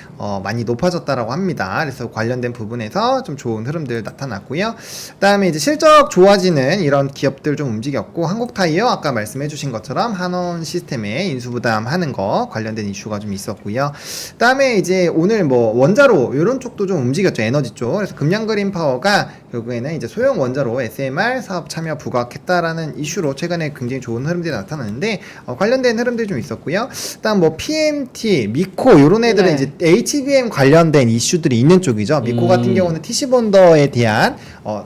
많이 높아졌다라고 합니다. 그래서 관련된 부분에서 좀 좋은 흐름들 나타났고요. 그다음에 이제 실적 좋아지는 이런 기업들 좀 움직였고 한국타이어 아까 말씀해주신 것처럼 한원 시스템에 인수부담하는 거 관련된 이슈가 좀 있었고요. 그다음에 이제 오늘 뭐 원자로 이런 쪽도 좀 움직였죠. 에너지 쪽. 그래서 금양그린 파워가 결국에는 이제 소형 원자로 SMR 사업 산업 참여 부각했다라는 이슈로 최근에 굉장히 좋은 흐름들이 나타났는데 관련된 흐름들이 좀 있었고요. 일단 뭐 PMT, 미코 이런 애들은 네. 이제 HBM 관련된 이슈들이 있는 쪽이죠. 미코 같은 경우는 TC 본더에 대한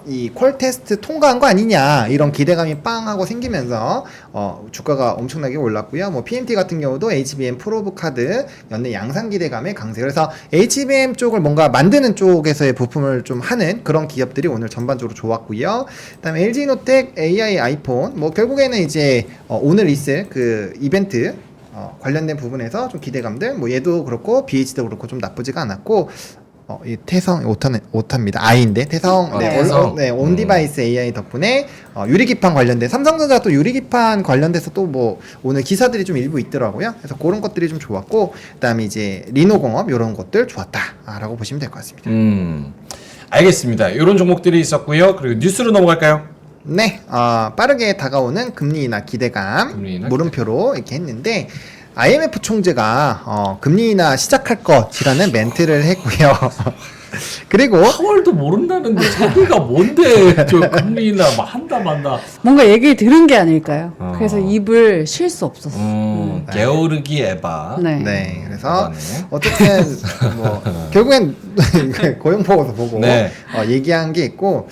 이 퀄 테스트 통과한 거 아니냐 이런 기대감이 빵 하고 생기면서 주가가 엄청나게 올랐고요. 뭐 PMT 같은 경우도 HBM 프로브 카드 연내 양산 기대감에 강세. 그래서 HBM 쪽을 뭔가 만드는 쪽에서의 부품을 좀 하는 그런 기업들이 오늘 전반적으로 좋았고요. 그다음에 LG노텍, AI, 아이폰 뭐 결국에는 이제 오늘 있을 그 이벤트 관련된 부분에서 좀 기대감들 뭐 얘도 그렇고 BH도 그렇고 좀 나쁘지가 않았고 이 태성 오타입니다. I인데 태성 태성. 온디바이스 AI 덕분에 유리기판 관련된 삼성전자 또 유리기판 관련돼서 또 뭐 오늘 기사들이 좀 일부 있더라고요. 그래서 그런 것들이 좀 좋았고 그다음에 이제 리노공업 이런 것들 좋았다라고 보시면 될 것 같습니다. 알겠습니다. 이런 종목들이 있었고요. 그리고 뉴스로 넘어갈까요? 네, 빠르게 다가오는 금리 인하 기대감 금리 인하 물음표로 이렇게 했는데 IMF 총재가 금리 인하 시작할 것이라는 멘트를 했고요. 그리고 4월도 모른다는데 자기가 뭔데 저 금리나 막 한다 만다. 뭔가 얘기를 들은 게 아닐까요? 그래서 입을 쉴 수 없었어. 게으르기 에바. 네. 네, 그래서 그거네. 어쨌든 뭐 결국엔 고용 보고서 보고 네. 얘기한 게 있고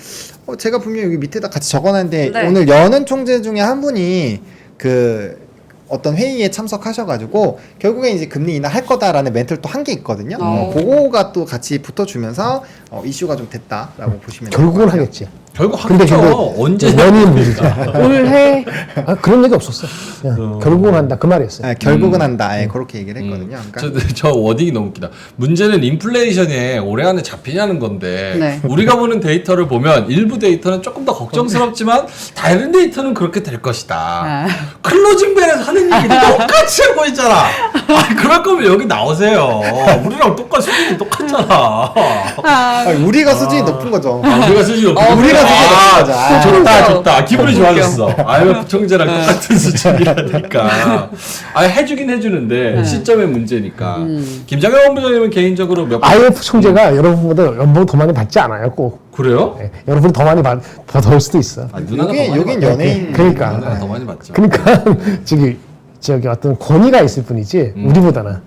제가 분명히 여기 밑에다 같이 적어놨는데 네. 오늘 여는 총재 중에 한 분이 그 어떤 회의에 참석하셔가지고 결국엔 이제 금리 인하 할 거다라는 멘트를 또 한 게 있거든요. 그거가 또 같이 붙어주면서 이슈가 좀 됐다라고 보시면 될것 결국은 같아요. 하겠지. 결국 근데 하겠죠. 언제 원인 문제죠. 올해 그런 얘기 없었어. 그냥 결국은 한다 그 말이었어요. 네, 결국은 한다. 그렇게 얘기를 했거든요. 그러니까 저 워딩이 너무 웃기다. 문제는 인플레이션에 올해 안에 잡히냐는 건데 네. 우리가 보는 데이터를 보면 일부 데이터는 조금 더 걱정스럽지만 다른 데이터는 그렇게 될 것이다. 클로징 벨에서 하는 얘기 똑같이 하고 있잖아. 그럴 거면 여기 나오세요. 우리랑 똑같이 수준이 똑같잖아. 우리가 수준이 높은 거죠. 우리가 수준이 높은 우리가 수준이 높은 거죠. 좋다 좋다. 기분이 좋아졌어. IMF 총재랑 똑같은 수준이라니까. 해주긴 해주는데 시점의 문제니까. 김장현 본부장님은 개인적으로 몇 번- IMF 총재가 여러분보다 연봉 더 많이 받지 않아요. 꼭 그래요? 여러분이 더 많이 받을 수도 있어. 누나가 더 많이 여긴 받죠. 연예인. 그러니까. 누나가 더 많이 받죠. 그러니까 저기 어떤 권위가 있을 뿐이지 우리보다는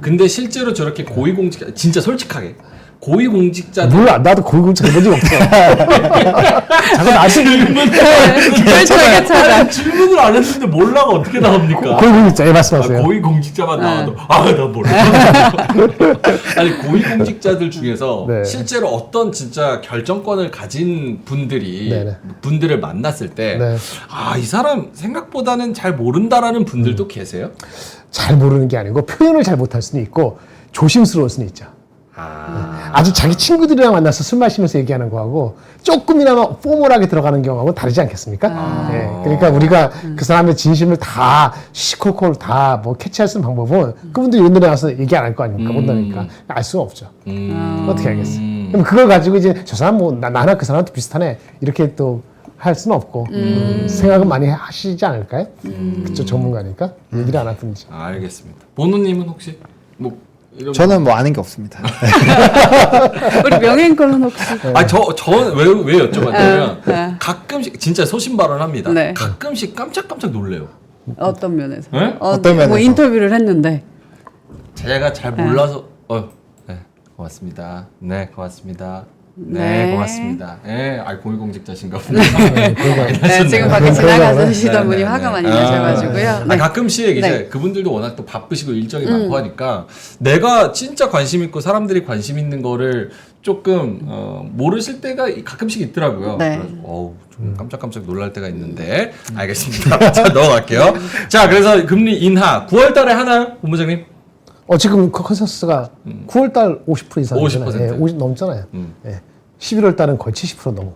근데 실제로 저렇게 고위공직자 진짜 솔직하게 고위공직자들 몰라. 나도 고위공직자 해본 적 없어. 자꾸 나중에 괜찮아. 질문을 안 했는데 몰라가 어떻게 나옵니까? 고위공직자 말씀하세요. 고위공직자만 나와도 나 몰라. 아니 고위공직자들 중에서 네. 실제로 어떤 진짜 결정권을 가진 분들이 네네. 분들을 만났을 때 네. 이 사람 생각보다는 잘 모른다라는 분들도 계세요? 잘 모르는 게 아니고 표현을 잘 못할 수는 있고 조심스러울 수는 있죠. 아주 자기 친구들이랑 만나서 술 마시면서 얘기하는 거하고 조금이나마 포멀하게 들어가는 경우하고 다르지 않겠습니까? 예, 그러니까 우리가 그 사람의 진심을 다 시콜콜 다 뭐 캐치할 수 있는 방법은 그분들이 이런 데 나와서 얘기 안 할 거 아닙니까? 못하니까 알 수가 없죠. 어떻게 알겠어? 그럼 그걸 가지고 이제 저 사람 뭐 나나 그 사람한테 비슷하네 이렇게 또 할 수는 없고 생각은 많이 하시지 않을까요? 그쪽 전문가니까 얘기를 안 할 뿐이지. 알겠습니다. 보노님은 혹시 뭐 이런 저는 뭐 아는 게 없습니다. 우리 명예인권은 혹시 저왜 여쭤봤냐면 네. 가끔씩 진짜 소신 발언합니다. 네. 가끔씩 깜짝깜짝 놀래요. 어떤 면에서? 네? 어떤 뭐 면에서? 인터뷰를 했는데 제가 잘 몰라서 네 고맙습니다. 네 고맙습니다. 네, 네. 고맙습니다. 네, 고위공직자신가 보네. 네, 지금 밖에 지나가시던 분이 화가 많이 나셔가지고요. 네. 가끔씩 이제 네. 그분들도 워낙 또 바쁘시고 일정이 많고 하니까 내가 진짜 관심 있고 사람들이 관심 있는 거를 조금 모르실 때가 가끔씩 있더라고요. 네. 그래서 좀 깜짝깜짝 놀랄 때가 있는데 알겠습니다. 자 넘어갈게요. 자 그래서 금리 인하 9월달에 하나요, 본부장님? 지금 그 컨센서스가 9월달 50% 이상 50%. 예, 50 넘잖아요. 예. 11월달은 거의 70% 넘어.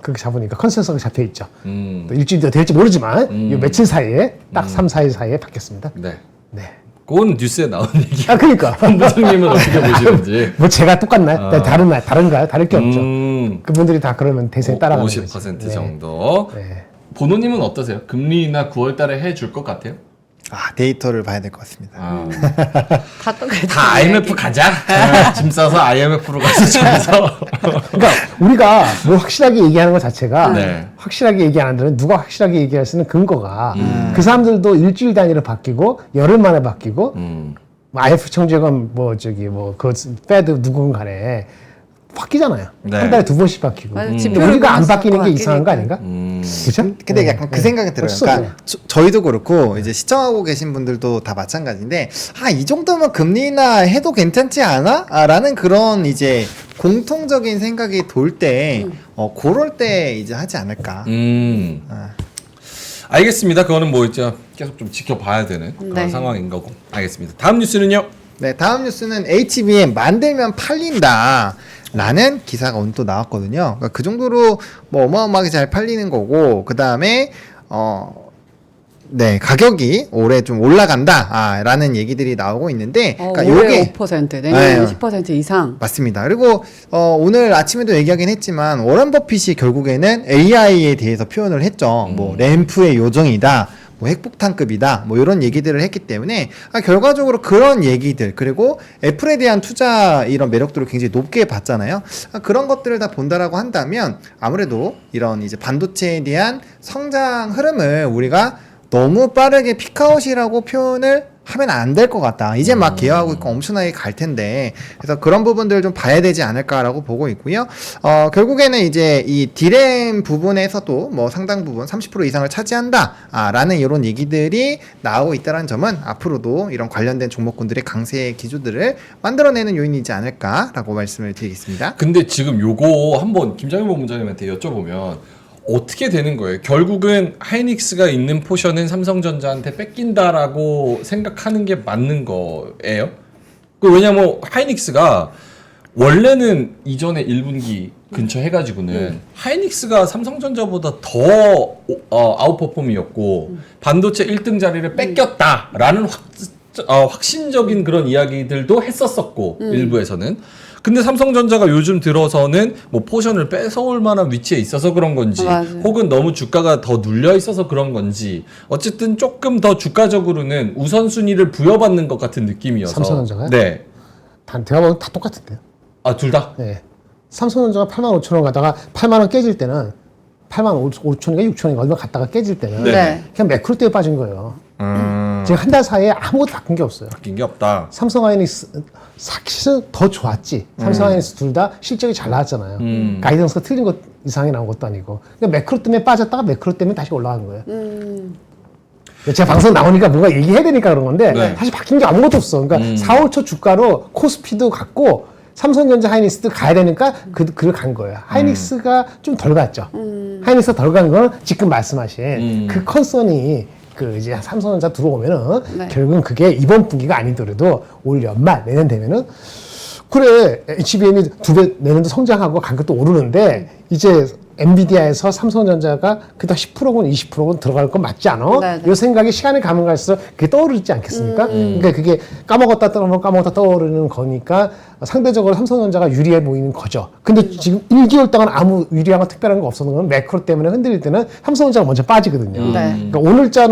그렇게 잡으니까 컨센서스가 잡혀 있죠. 또 일주일 더 될지 모르지만 이 며칠 사이에 딱 3, 4일 사이에 바뀌었습니다. 네. 네. 그건 뉴스에 나온 얘기. 그러니까 본부장님은 어떻게 보시는지. 뭐 제가 똑같나요? 다른가요? 다를 게 없죠. 음, 그분들이 다 그러면 대세에 따라가는 거지. 50% 네. 정도. 네. 보노님은 어떠세요? 금리 인하 9월달에 해줄 것 같아요? 데이터를 봐야 될 것 같습니다. 다 똑같은 다 IMF 가자. 짐 싸서 IMF로 가서 저기서. 그러니까 우리가 뭘 확실하게 얘기하는 것 자체가 네. 확실하게 얘기 안 하는 누가 확실하게 얘기할 수 있는 근거가 그 사람들도 일주일 단위로 바뀌고 열흘 만에 바뀌고 뭐 IF 총재건 뭐 저기 그 페드 누군 간에 바뀌잖아요. 네. 한 달에 2번씩 바뀌고. 맞아요. 근데 지표를 우리가 안 보면서 바뀌는 게 이상한 거 바뀌니까. 아닌가? 그렇죠? 근데 약간 그 생각이 들어요. 없어, 그러니까 저희도 그렇고 이제 시청하고 계신 분들도 다 마찬가지인데 이 정도면 금리 인하 해도 괜찮지 않아? 라는 그런 이제 공통적인 생각이 돌 때 그럴 때 이제 하지 않을까. 알겠습니다. 그거는 뭐 이제 계속 좀 지켜봐야 되는 그런 네. 상황인 거고. 알겠습니다. 다음 뉴스는요? 네, 다음 뉴스는 HBM 만들면 팔린다. 라는 기사가 오늘 또 나왔거든요. 그러니까 그 정도로 뭐 어마어마하게 잘 팔리는 거고, 그 다음에, 네, 가격이 올해 좀 올라간다. 라는 얘기들이 나오고 있는데, 그러니까 올해 요게 5%, 내년 네. 10% 이상. 맞습니다. 그리고 오늘 아침에도 얘기하긴 했지만 워런 버핏이 결국에는 AI에 대해서 표현을 했죠. 뭐 램프의 요정이다. 뭐 핵폭탄급이다. 뭐 이런 얘기들을 했기 때문에 결과적으로 그런 얘기들 그리고 애플에 대한 투자 이런 매력도를 굉장히 높게 봤잖아요. 그런 것들을 다 본다라고 한다면 아무래도 이런 이제 반도체에 대한 성장 흐름을 우리가 너무 빠르게 피크아웃이라고 표현을 하면 안 될 것 같다. 이제 막 개화하고 있고 엄청나게 갈 텐데 그래서 그런 부분들을 좀 봐야 되지 않을까라고 보고 있고요. 결국에는 이제 이 디램 부분에서도 뭐 상당 부분 30% 이상을 차지한다라는 이런 얘기들이 나오고 있다는 점은 앞으로도 이런 관련된 종목군들의 강세 기조들을 만들어내는 요인이지 않을까라고 말씀을 드리겠습니다. 근데 지금 요거 한번 김장현 본부장님한테 여쭤보면 어떻게 되는 거예요? 결국은 하이닉스가 있는 포션은 삼성전자한테 뺏긴다라고 생각하는 게 맞는 거예요? 왜냐면 하이닉스가 원래는 이전에 1분기 근처 해가지고는 하이닉스가 삼성전자보다 더 아웃퍼폼이었고 반도체 1등 자리를 뺏겼다라는 확신적인 그런 이야기들도 했었었고 일부에서는. 근데 삼성전자가 요즘 들어서는 뭐 포션을 뺏어올 만한 위치에 있어서 그런 건지 맞아요. 혹은 너무 주가가 더 눌려 있어서 그런 건지 어쨌든 조금 더 주가적으로는 우선순위를 부여받는 것 같은 느낌이어서 삼성전자가요? 네. 제가 보면 다 똑같은데요. 둘 다? 네. 삼성전자가 85,000원 가다가 8만원 깨질 때는 85,000원인가 6,000원인가 얼마 갔다가 깨질 때는 네. 그냥 매크로 때에 빠진 거예요. 지금 한 달 사이에 아무것도 바뀐 게 없어요. 바뀐 게 없다. 삼성 하이닉스 사실은 더 좋았지. 삼성 하이닉스 둘 다 실적이 잘 나왔잖아요. 가이던스가 틀린 것 이상이 나온 것도 아니고. 그러니까 매크로 때문에 빠졌다가 매크로 때문에 다시 올라간 거예요. 제가 방송 나오니까 뭔가 얘기해야 되니까 그런 건데 네. 사실 바뀐 게 아무것도 없어. 그러니까 4, 5초 주가로 코스피도 갔고 삼성전자 하이닉스도 가야 되니까 그를 간 거예요. 하이닉스가 좀 덜 갔죠. 하이닉스가 덜 간 건 지금 말씀하신 그 컨선이 이제 삼성전자 들어오면은 네. 결국은 그게 이번 분기가 아니더라도 올 연말 내년 되면은 그래 HBM이 2배 내년도 성장하고 가격도 오르는데 이제 엔비디아에서 삼성전자가 그다 10%건 20%건 들어갈 건 맞지 않아? 네네. 이 생각이 시간이 가면 갈수록 그게 떠오르지 않겠습니까? 그러니까 그게 까먹었다 떠오르는 거니까 상대적으로 삼성전자가 유리해 보이는 거죠. 근데 지금 1개월 동안 아무 유리한 특별한 거 없었던 건 매크로 때문에 흔들릴 때는 삼성전자가 먼저 빠지거든요. 네. 그러니까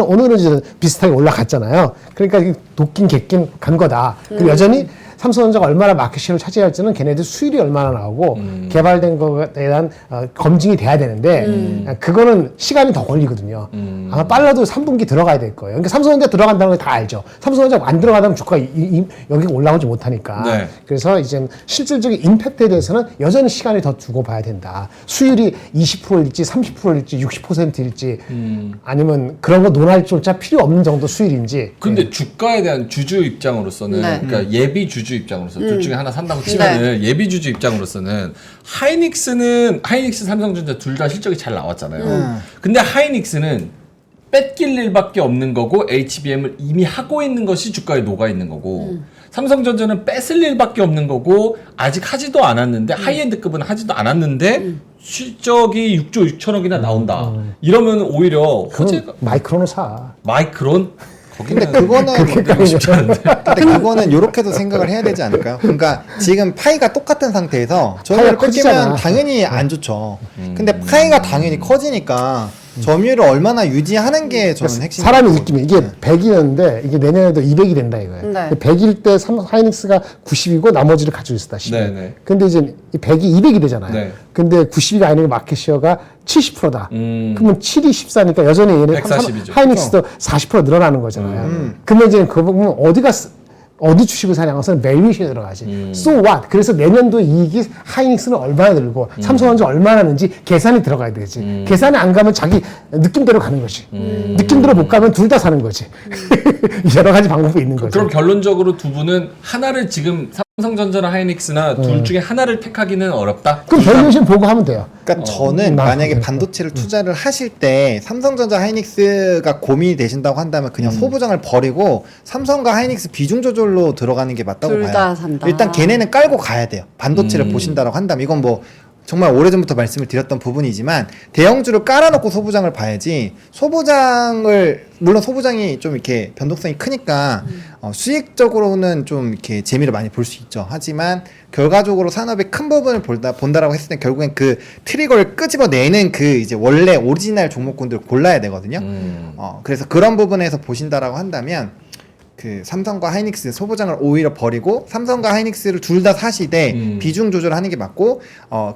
오늘은 이제 비슷하게 올라갔잖아요. 그러니까 돕긴 객긴 간 거다. 그리고 여전히 삼성전자가 얼마나 마켓시를 차지할지는 걔네들 수율이 얼마나 나오고 개발된 거에 대한 검증이 돼야 되는데 그거는 시간이 더 걸리거든요. 아마 빨라도 3분기 들어가야 될 거예요. 그러니까 삼성전자 들어간다는 걸 다 알죠. 삼성전자가 안 들어가면 주가가 여기 올라오지 못하니까. 네. 그래서 이제 실질적인 임팩트에 대해서는 여전히 시간이 더 두고 봐야 된다. 수율이 20%일지 30%일지 60%일지 아니면 그런 거 논할 조차 필요 없는 정도 수율인지. 근데 주가에 대한 주주 입장으로서는 네. 그러니까 예비 주주 입장으로서 둘 중에 하나 산다고 치면은 예비 주주 입장으로서는 하이닉스 삼성전자 둘 다 실적이 잘 나왔잖아요. 근데 하이닉스는 뺏길 일밖에 없는 거고 HBM을 이미 하고 있는 것이 주가에 녹아 있는 거고 삼성전자는 뺏을 일밖에 없는 거고 아직 하지도 않았는데 하이엔드급은 하지도 않았는데 실적이 6조 6천억이나 나온다. 이러면 오히려 호재가 마이크론을 사. 마이크론 근데 그거는 되고 싶지 않은데. 근데 그거는 이렇게도 생각을 해야 되지 않을까요? 그러니까 지금 파이가 똑같은 상태에서 저걸 파이가 커지잖아. 뺏기면 당연히 안 좋죠. 근데 파이가 당연히 커지니까 점유율을 얼마나 유지하는 게 저는 핵심. 사람이 느끼면 이게 100이었는데 이게 내년에도 200이 된다 이거예요. 네. 100일 때 하이닉스가 90이고 나머지를 가지고 있었다. 10. 네. 근데 이제 이 100이 200이 되잖아요. 네. 근데 90이가 아니고 마켓시어가 70%다. 음. 그러면 7이 14니까 여전히 얘네 140 이죠. 하이닉스도 40% 늘어나는 거잖아요. 그러면 이제 그 부분 어디 주식을 사냐는 것은 밸류에이션에 들어가지. So what? 그래서 내년도 이익이 하이닉스는 얼마나 늘고 삼성전자 얼마나 하는지 계산이 들어가야 되지. 계산이 안 가면 자기 느낌대로 가는 거지. 느낌대로 못 가면 둘 다 사는 거지. 여러 가지 방법이 있는 거죠. 그럼 결론적으로 두 분은 하나를 지금 삼성전자나 하이닉스나 둘 중에 하나를 택하기는 어렵다. 그럼 밸류에이션 보고 하면 돼요. 그러니까 저는 나- 만약에 반도체를 투자를 하실 때 삼성전자 하이닉스가 고민이 되신다고 한다면 그냥 소부장을 버리고 삼성과 하이닉스 비중 조절로 들어가는 게 맞다고 둘 봐요. 다 산다. 일단 걔네는 깔고 가야 돼요. 반도체를 보신다고 한다면 이건 뭐 정말 오래전부터 말씀을 드렸던 부분이지만 대형주를 깔아놓고 소부장을 봐야지 소부장을 물론 소부장이 좀 이렇게 변동성이 크니까 수익적으로는 좀 이렇게 재미를 많이 볼 수 있죠. 하지만 결과적으로 산업의 큰 부분을 본다라고 했을 때 결국엔 그 트리거를 끄집어내는 그 이제 원래 오리지널 종목군들을 골라야 되거든요. 그래서 그런 부분에서 보신다라고 한다면 그 삼성과 하이닉스 소부장을 오히려 버리고 삼성과 하이닉스를 둘 다 사시되 비중 조절하는 게 맞고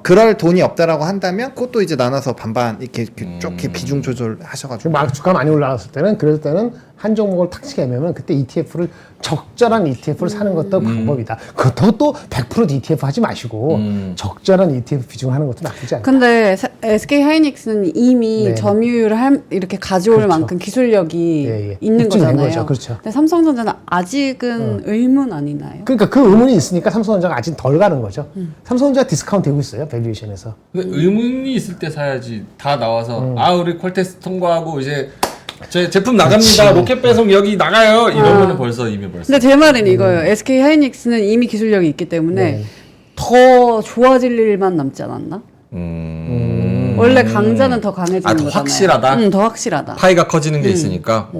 그럴 돈이 없다라고 한다면 그것도 이제 나눠서 반반 이렇게 쭉 이렇게 비중 조절하셔가지고 막 주가 많이 올라갔을 때는 그럴 때는 한 종목을 탁 치게하면 그때 ETF를 적절한 ETF를 사는 것도 방법이다. 그것도 또 100% ETF 하지 마시고 적절한 ETF 비중을 하는 것도 나쁘지 않아요. 근데 SK 하이닉스는 이미 네. 점유율을 이렇게 가져올 그렇죠. 만큼 기술력이 예. 있는 입증된 거잖아요. 거죠. 그렇죠. 근데 삼성전자는 아직은 의문 아니나요? 그러니까 그 의문이 있으니까 삼성전자가 아직 덜 가는 거죠. 삼성전자 디스카운트 되고 있어요. 밸류에이션에서. 근데 의문이 있을 때 사야지. 다 나와서 아 우리 퀄테스트 통과하고 이제 제 제품 나갑니다. 로켓 배송 여기 나가요. 이러면은 벌써. 근데 제 말은 이거예요. SK 하이닉스는 이미 기술력이 있기 때문에 네. 더 좋아질 일만 남지 않았나? 원래 강자는 더 강해지는 아, 더 거잖아요. 확실하다? 더 확실하다. 파이가 커지는 게 있으니까.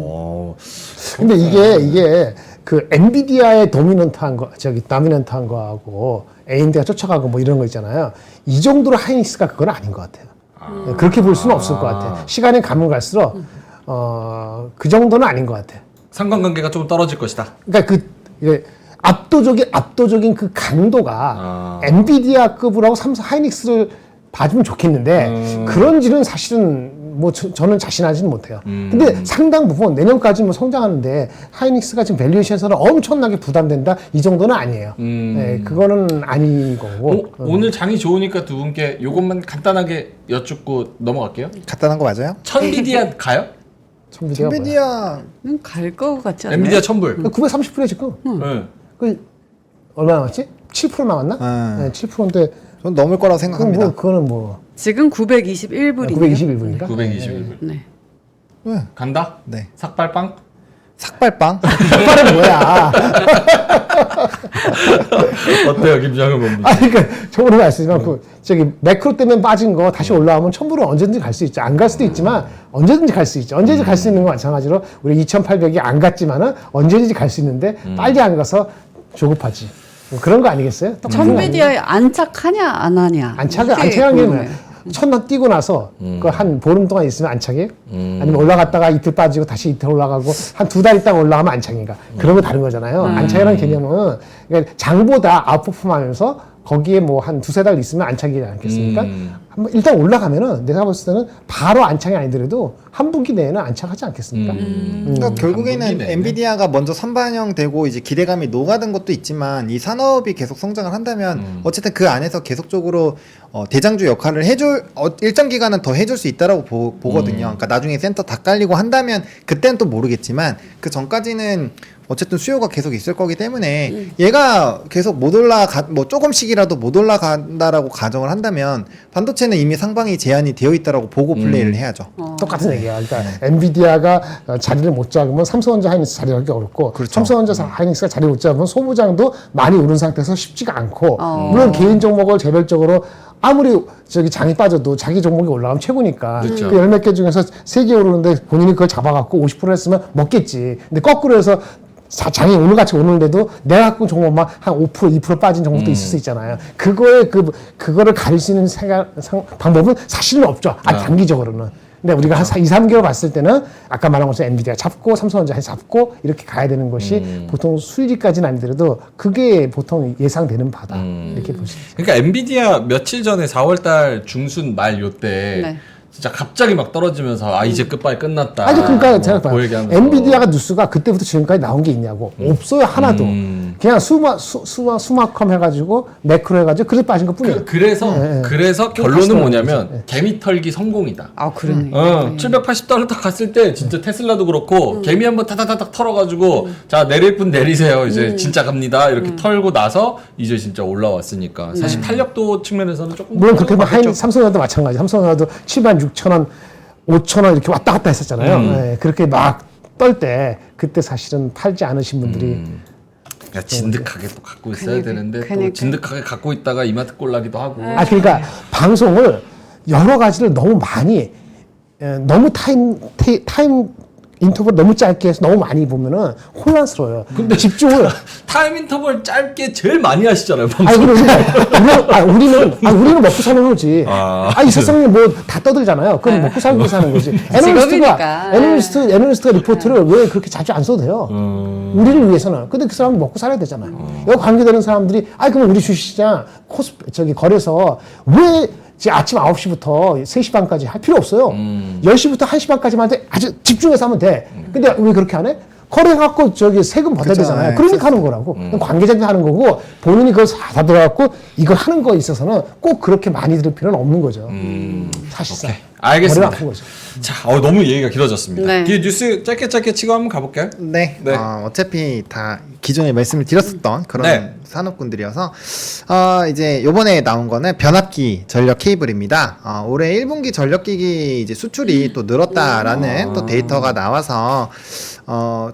근데 이게 그 엔비디아의 도미넌트한 거, 다미넌트한 거하고 AMD가 쫓아가고 뭐 이런 거 있잖아요. 이 정도로 하이닉스가 그건 아닌 것 같아요. 그렇게 볼 수는 없을 것 같아요. 시간이 가면 갈수록 그 정도는 아닌 것 같아요. 상관관계가 좀 떨어질 것이다. 그러니까 이게 압도적인 그 강도가 엔비디아급으로 하고 삼성 하이닉스를 봐주면 좋겠는데 그런지는 사실은 뭐 저는 자신하지는 못해요. 근데 상당 부분 내년까지 뭐 성장하는데 하이닉스가 지금 밸류에이션에서는 엄청나게 부담된다 이 정도는 아니에요. 네, 그거는 아닌 거고. 오늘 장이 좋으니까 두 분께 요것만 간단하게 여쭙고 넘어갈게요. 간단한 거 맞아요? 천비디아 가요? 천비디아가 뭐야? 엔비디아 갈 거 같지 않아요? 엔비디아 천불. 930불에 지금 네. 그 얼마 남았지? 7% 남았나? 네, 7%인데 전 넘을 거라고 생각합니다. 그거는 뭐 지금 921불이네요. 921불인가? 921불. 네. 간다? 네. 삭발빵? 삭발빵? 삭발은 뭐야? 어때요, 김정은 본부? 아니 그러니까 저번에 말씀드렸지만 그 저기 매크로 때문에 빠진 거 다시 올라오면 1000불은 언제든지 갈 수 있죠. 안 갈 수도 있지만 언제든지 갈 수 있죠. 언제든지 갈 수 있는 거 마찬가지로 우리 2800이 안 갔지만은 언제든지 갈 수 있는데 빨리 안 가서 조급하지. 뭐 그런 거 아니겠어요? 천비디아에 안착하냐 안 하냐. 안착은 이게 안착한 게 궁금해요. 뭐야? 첫날 뛰고 나서 그 한 보름 동안 있으면 안착이에요? 아니면 올라갔다가 이틀 빠지고 다시 이틀 올라가고 한 두 달 있다가 올라가면 안착인가? 그런 거 다른 거잖아요. 안착이라는 개념은 그러니까 장보다 아웃퍼폼하면서 거기에 뭐 한 두세 달 있으면 안착이지 않겠습니까? 한번 일단 올라가면은 내가 봤을 때는 바로 안착이 아니더라도 한 분기 내에는 안착하지 않겠습니까? 그러니까 결국에는 한국이네. 엔비디아가 먼저 선반영되고 이제 기대감이 녹아든 것도 있지만 이 산업이 계속 성장을 한다면 어쨌든 그 안에서 계속적으로 대장주 역할을 해줄 일정 기간은 더 해줄 수 있다라고 보거든요. 그러니까 나중에 센터 다 깔리고 한다면 그때는 또 모르겠지만 그 전까지는 어쨌든 수요가 계속 있을 거기 때문에 얘가 계속 못 올라가 뭐 조금씩이라도 못 올라간다라고 가정을 한다면 반도체는 이미 상방이 제한이 되어 있다라고 보고 플레이를 해야죠. 똑같은 얘기야. 그러니까 엔비디아가 자리를 못 잡으면 삼성전자 하이닉스 자리 잡기 어렵고 그렇죠. 삼성전자 하이닉스가 자리 못 잡으면 소부장도 많이 오른 상태에서 쉽지가 않고 물론 개인 종목을 개별적으로 아무리 저기 장이 빠져도 자기 종목이 올라가면 최고니까 그렇죠. 그 열 몇 개 중에서 3개 오르는데 본인이 그걸 잡아갖고 50% 했으면 먹겠지. 근데 거꾸로 해서 장이 오늘같이 오는데도 내가 갖고 종목만 한 5%, 2% 빠진 종목도 있을 수 있잖아요. 그거를 가릴 수 있는 방법은 사실은 없죠. 단기적으로는. 근데 우리가 한 2, 3개월 봤을 때는 아까 말한 것처럼 엔비디아 잡고 삼성전자 잡고 이렇게 가야 되는 것이 보통 수일까지는 아니더라도 그게 보통 예상되는 바다 이렇게 보시면 돼요. 그러니까 엔비디아 며칠 전에 4월달 중순 말 요때 네. 진짜 갑자기 막 떨어지면서 아 이제 끝발이 끝났다. 아니 그러니까 뭐 생각해봐요. 그 얘기하면서. 엔비디아가 뉴스가 그때부터 지금까지 나온 게 있냐고 없어요 하나도. 그냥 수마컴 해가지고 매크로 해가지고 그래 빠진 것 뿐이에요. 그래서 결론은 뭐냐면 개미 털기 성공이다. 아 그러네. 780달러 딱 갔을 때 진짜 테슬라도 그렇고 개미 한번 타다다닥 털어가지고 자 내릴 분 내리세요 이제 진짜 갑니다 이렇게 털고 나서 이제 진짜 올라왔으니까 사실 탄력도 측면에서는 조금 물론 그렇게 뭐 하겠죠. 삼성전자도 마찬가지. 삼성전자도 76,000원, 5,000원 이렇게 왔다 갔다 했었잖아요. 네, 그렇게 막 떨 때 그때 사실은 팔지 않으신 분들이 그러니까 진득하게 또 갖고 있어야 되는데 또 그러니까. 진득하게 갖고 있다가 이마트 꼴나기도 하고. 그러니까 방송을 여러 가지를 너무 많이 너무 타임 인터벌 너무 짧게 해서 너무 많이 보면은 혼란스러워요. 근데 집중을 타임 인터벌 짧게 제일 많이 하시잖아요. 아니 방송. 우리는 먹고 사는 거지. 이 세상에 뭐 다 떠들잖아요. 그럼 먹고 살고 사는 거지. 직업이니까. 애널리스트가 리포트를 왜 그렇게 자주 안 써도 돼요? 우리를 위해서는. 근데 그 사람은 먹고 살아야 되잖아요. 여기 관계되는 사람들이 그럼 우리 주식시장 거래소 왜 아침 9시부터 3시 반까지 할 필요 없어요. 10시부터 1시 반까지만 돼. 아주 집중해서 하면 돼. 근데 왜 그렇게 안 해? 거래해갖고 세금 받아야 그쵸, 되잖아요. 네, 그러니까 하는 거라고. 관계자들이 하는 거고 본인이 그걸 다 들어갖고 이걸 하는 거에 있어서는 꼭 그렇게 많이 들을 필요는 없는 거죠. 사실상. 오케이. 알겠습니다. 머리가 아픈 거죠. 자, 너무 얘기가 길어졌습니다. 네. 이 뉴스 짧게 치고 한번 가볼까요? 네. 네. 어차피 다 기존에 말씀을 드렸었던 그런 네. 산업군들이어서 이제 요번에 나온 거는 변압기 전력 케이블입니다. 올해 1분기 전력기기 이제 수출이 또 늘었다라는 또 데이터가 나와서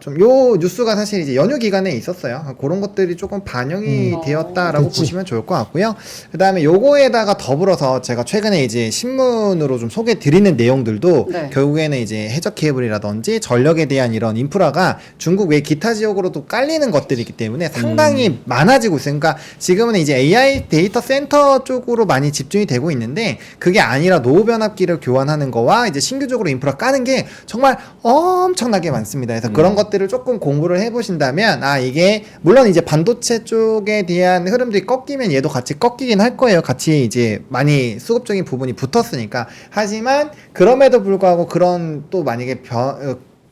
좀 요 뉴스가 사실 이제 연휴 기간에 있었어요. 그런 것들이 조금 반영이 되었다라고 그치. 보시면 좋을 것 같고요. 그다음에 요거에다가 더불어서 제가 최근에 이제 신문으로 좀 소개 드리는 내용들도 네. 결국에는 이제 해적 케이블이라든지 전력에 대한 이런 인프라가 중국 외 기타 지역으로도 깔리는 것들이기 때문에 상당히 많아지고 있어요. 그러니까 지금은 이제 AI 데이터 센터 쪽으로 많이 집중이 되고 있는데 그게 아니라 노후 변압기를 교환하는 거와 이제 신규적으로 인프라 까는 게 정말 엄청나게 많습니다. 그래서 그런 것들을 조금 공부를 해보신다면 이게 물론 이제 반도체 쪽에 대한 흐름들이 꺾이면 얘도 같이 꺾이긴 할 거예요. 같이 이제 많이 수급적인 부분이 붙었으니까. 하지만 그럼에도 불구하고 그런 또 만약에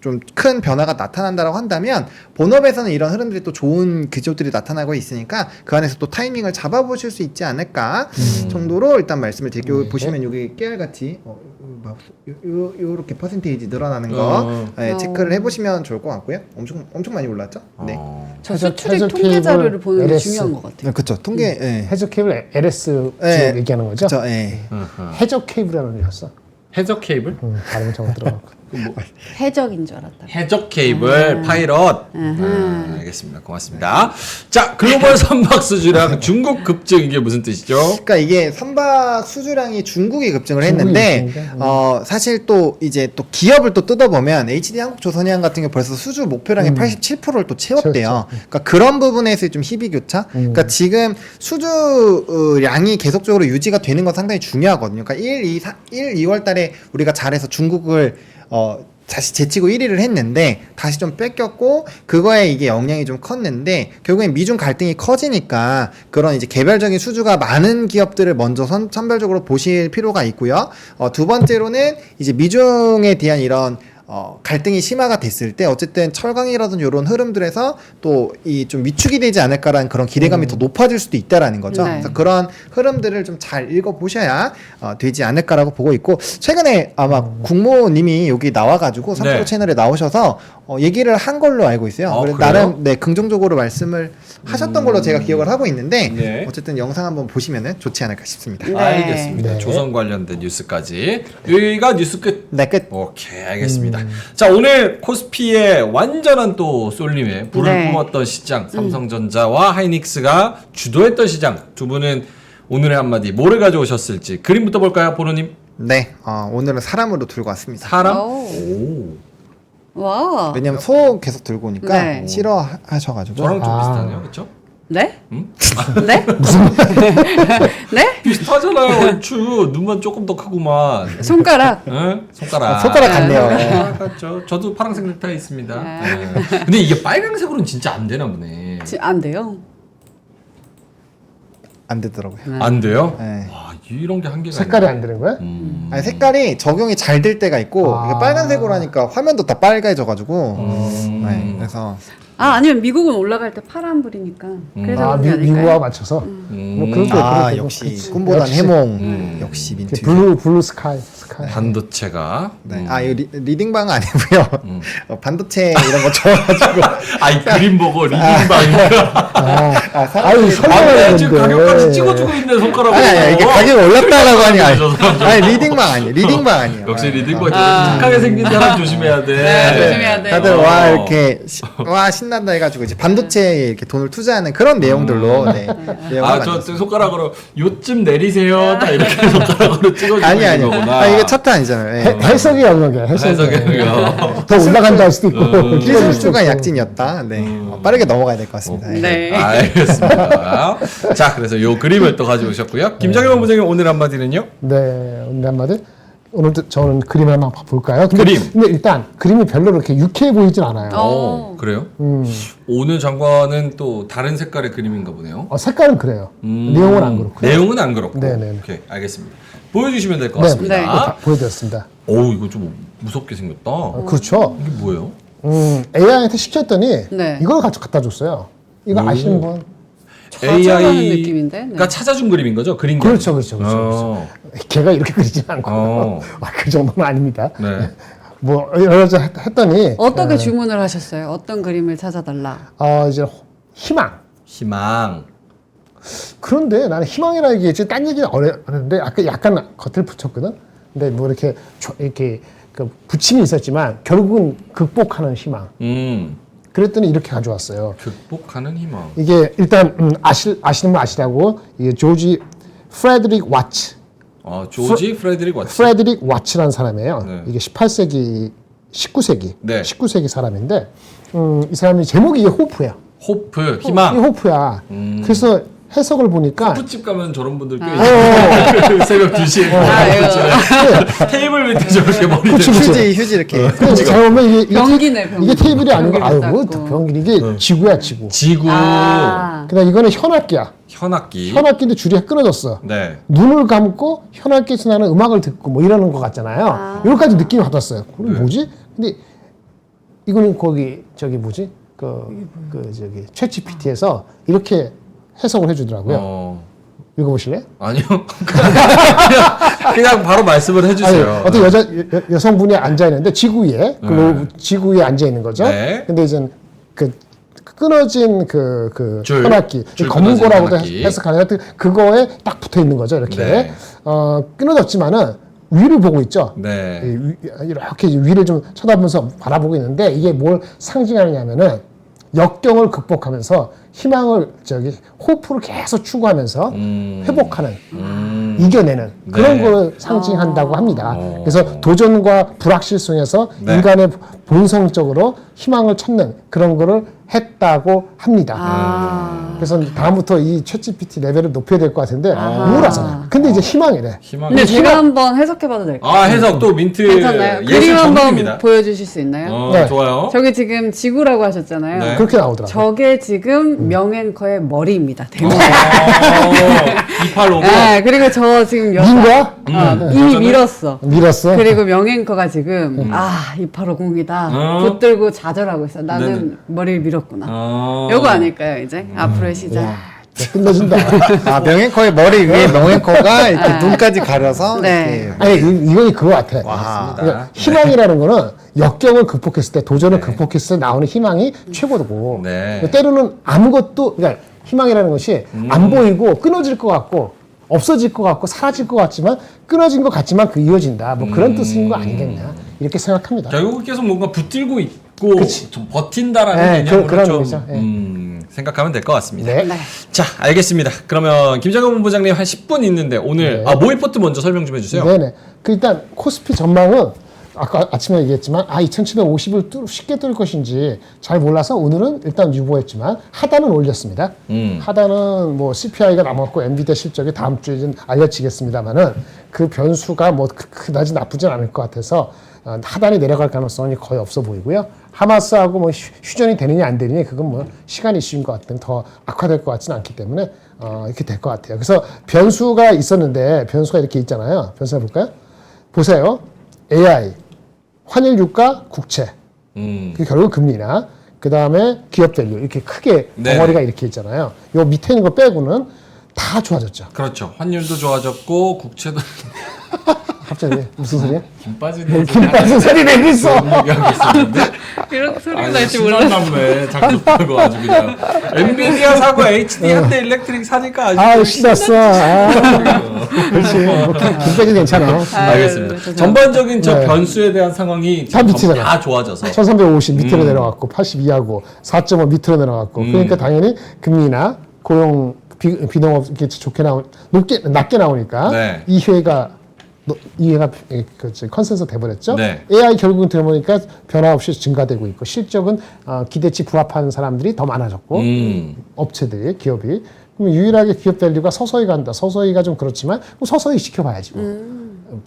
좀 큰 변화가 나타난다고 한다면 본업에서는 이런 흐름들이 또 좋은 기조들이 나타나고 있으니까 그 안에서 또 타이밍을 잡아보실 수 있지 않을까 정도로 일단 말씀을 드리고 보시면 여기 깨알같이 요렇게 퍼센테이지 늘어나는 거 체크를 해보시면 좋을 것 같고요. 엄청 많이 올랐죠? 네. 저 수출입 통계 자료를 보는 게 중요한 것 같아요. 그렇죠. 통계 해적 케이블 LS 네. 쪽 얘기하는 거죠? 그렇죠. 예. 해적 케이블이라는 거 였어. 해적 케이블? 발음 잘못 들어갔고. 해적인 줄 알았다. 해적 케이블 파이럿. 알겠습니다. 고맙습니다. 자, 글로벌 선박 수주량 중국 급증 이게 무슨 뜻이죠? 그러니까 이게 선박 수주량이 중국이 급증을 중국이 했는데 급증인가? 사실 또 이제 또 기업을 또 뜯어보면 HD 한국조선해양 같은 경우 벌써 수주 목표량의 87%를 또 채웠대요. 채웠죠. 그러니까 그런 부분에서의 좀 희비교차. 그러니까 지금 수주량이 계속적으로 유지가 되는 건 상당히 중요하거든요. 그러니까 1, 2월 달에 우리가 잘해서 중국을 다시 제치고 1위를 했는데 다시 좀 뺏겼고 그거에 이게 영향이 좀 컸는데 결국엔 미중 갈등이 커지니까 그런 이제 개별적인 수주가 많은 기업들을 먼저 선별적으로 보실 필요가 있고요. 두 번째로는 이제 미중에 대한 이런 갈등이 심화가 됐을 때 어쨌든 철강이라든지 이런 흐름들에서 또 이 좀 위축이 되지 않을까라는 그런 기대감이 더 높아질 수도 있다라는 거죠. 네. 그래서 그런 흐름들을 좀 잘 읽어보셔야 되지 않을까라고 보고 있고 최근에 아마 국모님이 여기 나와가지고 3프로 네. 채널에 나오셔서 얘기를 한 걸로 알고 있어요. 그래서 그래요? 나름 긍정적으로 말씀을 하셨던 걸로 제가 기억을 하고 있는데 네. 어쨌든 영상 한번 보시면은 좋지 않을까 싶습니다. 네. 알겠습니다. 네. 조선 관련된 뉴스까지. 여기가 뉴스 끝. 네, 끝. 오케이, 알겠습니다. 자, 오늘 코스피의 완전한 또 쏠림에 불을 네. 뿜었던 시장, 삼성전자와 하이닉스가 주도했던 시장. 두 분은 오늘의 한마디 뭐를 가져오셨을지 그림부터 볼까요, 보노님? 네, 오늘은 사람으로 들고 왔습니다. 사람? 오. 오. 와. 왜냐면 소 계속 들고 오니까 네. 싫어하셔가지고 저랑 좀 비슷하네요, 그렇죠? 네? 음? 네? 네? 비슷하잖아요. 얼추 눈만 조금 더 크구만. 손가락. 응? 손가락. 손가락 같네요. 아, 같죠. 저도 파란색 넥타이 있습니다. 네. 근데 이게 빨간색으로는 진짜 안 되나 보네. 안 돼요. 안 되더라고요. 안 돼요? 네. 와, 이런 게 한계가 색깔이 있네. 안 되는 거야? 아니 색깔이 적용이 잘 될 때가 있고 아. 이게 빨간색으로 하니까 화면도 다 빨개져가지고 네, 그래서 아니면 미국은 올라갈 때 파란불이니까. 그래서 아, 그런 게 아닐까요? 미국하고 맞춰서. 뭐 그런 거 아 그런 거. 역시 그치. 꿈보단 역시. 해몽 역시 민트. 블루 스카이. 반도체가. 네. 아 이거 리딩방은 아니고요. 반도체 이런 거 좋아가지고 아이 그림 보고 리딩방인가? 아유 설명을 지금 가격까지 찍어주고 있네 손가락으로. 아니 이게 가격이 올랐다라고 하니 아니 리딩방 아니에요. 리딩방 아니에요. 역시 아, 리딩방 착하게 생긴 사람 조심해야 돼. 네, 조심해야 돼. 다들 와 이렇게 와 신난다 해가지고 이제 반도체에 이렇게 돈을 투자하는 그런 내용들로 네. 내용을 아저 만들었어요. 손가락으로 요쯤 내리세요. 딱 이렇게 손가락으로 찍어주고 아니 있는 아니 거구나. 아 이게 챕터 아니잖아요. 예. 해석이 없는 게 해석이. 해석이요. 더 올라간다 할 수도 있고. 기술수가 약진이었다. 네. 빠르게 넘어가야 될 것 같습니다. 예. 네. 알겠습니다. 자, 그래서 요 그림을 또 가져오셨고요. 김정일 본부장님 오늘 한마디는요? 네, 오늘 한마디. 오늘도 저는 그림을 한번 볼까요? 근데, 그림. 근데 일단 그림이 별로 그렇게 유쾌해 보이진 않아요. 그래요? 오늘 장관은 또 다른 색깔의 그림인가 보네요. 색깔은 그래요. 내용은 안 그렇고. 내용은 안 그렇고. 네네. 오케이, 알겠습니다. 보여주시면 될 것 네, 같습니다. 네. 다 보여드렸습니다. 오, 이거 좀 무섭게 생겼다. 그렇죠. 이게 뭐예요? AI한테 시켰더니 네. 이걸 갖다 줬어요. 이거 아시는 분? 찾아가는 느낌인데? 네. AI가 찾아준 그림인 거죠? 그린 게 그렇죠, 아니고. 그렇죠, 그렇죠. 어. 걔가 이렇게 그리진 않고 어. 그 정도는 아닙니다. 네. 뭐 여러 가지 했더니 어떻게 주문을 하셨어요? 어떤 그림을 찾아달라? 이제 희망. 희망. 그런데 나는 희망이라는 게 이제 딴 얘기는 어려운데 아까 약간 겉을 붙였거든. 근데 뭐 이렇게 그 붙임이 있었지만 결국은 극복하는 희망. 그랬더니 이렇게 가져왔어요. 극복하는 희망. 이게 일단 아시는 분 아시라고 이게 조지 프레드릭 와츠. 조지 프레드릭 와츠. 프레드릭 와츠라는 사람이에요. 네. 이게 18세기, 19세기, 네. 19세기 사람인데 이 사람이 제목이 이게 호프야. 호프, 이 희망. 호프야. 그래서 해석을 보니까 호프집 가면 저런 분들 꽤 있어요. 새벽 2시에 테이블 밑에 저렇게 머리 그치, 대고. 그치. 휴지 이렇게 근데 잘 보면 이게 병기네, 병기. 이게 테이블이 아니고 아유 병기도 뭐 닦고. 병기 이게 지구야 지구. 지구. 그다음 이거는 현악기야. 현악기. 현악기인데 줄이 끊어졌어. 네. 눈을 감고 현악기에서 나는 음악을 듣고 뭐 이러는 것 같잖아요. 여기까지 느낌이 받았어요. 그럼 네. 뭐지? 근데 이거는 거기 저기 뭐지? 저기 챗GPT에서 이렇게 해석을 해주더라고요. 읽어보실래요? 아니요. 그냥 바로 말씀을 해주세요. 어떤 여성분이 앉아 있는데 지구 위에 지구 위에 앉아 있는 거죠. 네. 근데 이제 그 끊어진 그 줄, 현악기, 줄 검은 끊어진 거라고도 현악기. 해석하는 하여튼 그거에 딱 붙어 있는 거죠. 이렇게 네. 끊어졌지만은 위를 보고 있죠. 네. 이렇게 위를 좀 쳐다보면서 바라보고 있는데 이게 뭘 상징하느냐면은 역경을 극복하면서 희망을 호프를 계속 추구하면서 회복하는 이겨내는 그런 네. 걸 상징한다고 합니다. 그래서 도전과 불확실 속에서 네. 인간의 본성적으로 희망을 찾는 그런 거를 했다고 합니다. 그래서 다음부터 이 챗GPT 레벨을 높여야 될 것 같은데 우울하잖아요. 근데 이제 희망이래. 희망. 근데 제가 한번 해석해봐도 될까요? 해석 또 민트 괜찮나요? 예술 그림 한번 전문입니다. 보여주실 수 있나요? 네. 좋아요. 저게 지금 지구라고 하셨잖아요. 네. 그렇게 나오더라고요. 저게 지금 명앵커의 머리입니다. 대머리. 이팔 로고. 네, 그리고 저 지금 민 거야? 이미 밀었어. 밀었어? 그리고 명앵커가 지금 2850이다. 붙들고 좌절하고 있어. 나는 머리를 밀었구나. 요거 아닐까요, 이제? 앞으로의 시작. 끝내준다. 명앵커의 머리 위에 명앵커가 이렇게 눈까지 가려서 네. 이렇게 아니 이건 그거 같아. 와. 그러니까 희망이라는 거는 역경을 극복했을 때, 도전을 극복했을 때 나오는 희망이 최고고, 네. 때로는 아무것도, 그러니까 희망이라는 것이 안 보이고 끊어질 것 같고, 없어질 것 같고, 사라질 것 같지만, 끊어진 것 같지만 그 이어진다. 뭐 그런 뜻인 거 아니겠냐. 이렇게 생각합니다. 결국 계속 뭔가 붙들고 있고 그치. 좀 버틴다라는 네, 개념으로 그런 좀 의미죠. 생각하면 될 것 같습니다. 네. 네. 자, 알겠습니다. 그러면 김장현 본부장님 한 10분 있는데 오늘 네. 모이포트 먼저 설명 좀 해주세요. 네네. 일단 코스피 전망은 아까 아침에 얘기했지만 2750을 쉽게 뚫을 것인지 잘 몰라서 오늘은 일단 유보했지만 하단은 올렸습니다. 하단은 뭐 CPI가 남았고 엔비디아 실적이 다음 주에 좀 알려지겠습니다만은 그 변수가 뭐 그다지 나쁘진 않을 것 같아서 하단이 내려갈 가능성이 거의 없어 보이고요. 하마스하고 뭐 휴전이 되느냐 안 되느냐 그건 뭐 시간 이슈인 것 같은 더 악화될 것 같지는 않기 때문에 이렇게 될 것 같아요. 그래서 변수가 있었는데 변수가 이렇게 있잖아요. 변수 해볼까요? 보세요. AI, 환율 유가, 국채. 그 결국 금리나 그 다음에 기업 밸류 이렇게 크게 덩어리가 이렇게 있잖아요. 요 밑에 있는 거 빼고는 다 좋아졌죠. 그렇죠. 환율도 좋아졌고 국채도 갑자기 무슨 소리야? 김 빠지는 김 빠진 소리 내고 있어. 얘기하고 있었는데 이런 소리가 아니 날지 몰랐어. 신난다며 자꾸 그거 아주 그냥 엔비디아 사고 HD 현대 일렉트릭 사니까 아주 아, 신났어. 그렇지. 뭐, 김까지 괜찮아. 알겠습니다. 전반적인 저 네. 변수에 대한 상황이 다 밑이잖아. 다 좋아져서 1350 밑으로 내려갔고 82하고 4.5 밑으로 내려갔고 그러니까 당연히 금리나 고용 비농업 이렇게 좋게 낮게 나오니까 네. 이해가 컨센서 돼버렸죠. 네. AI 결국은 들어보니까 변화 없이 증가되고 있고 실적은 기대치 부합하는 사람들이 더 많아졌고 업체들이 기업이 그럼 유일하게 기업 밸류가 서서히 간다. 서서히가 좀 그렇지만 서서히 지켜봐야지. 뭐.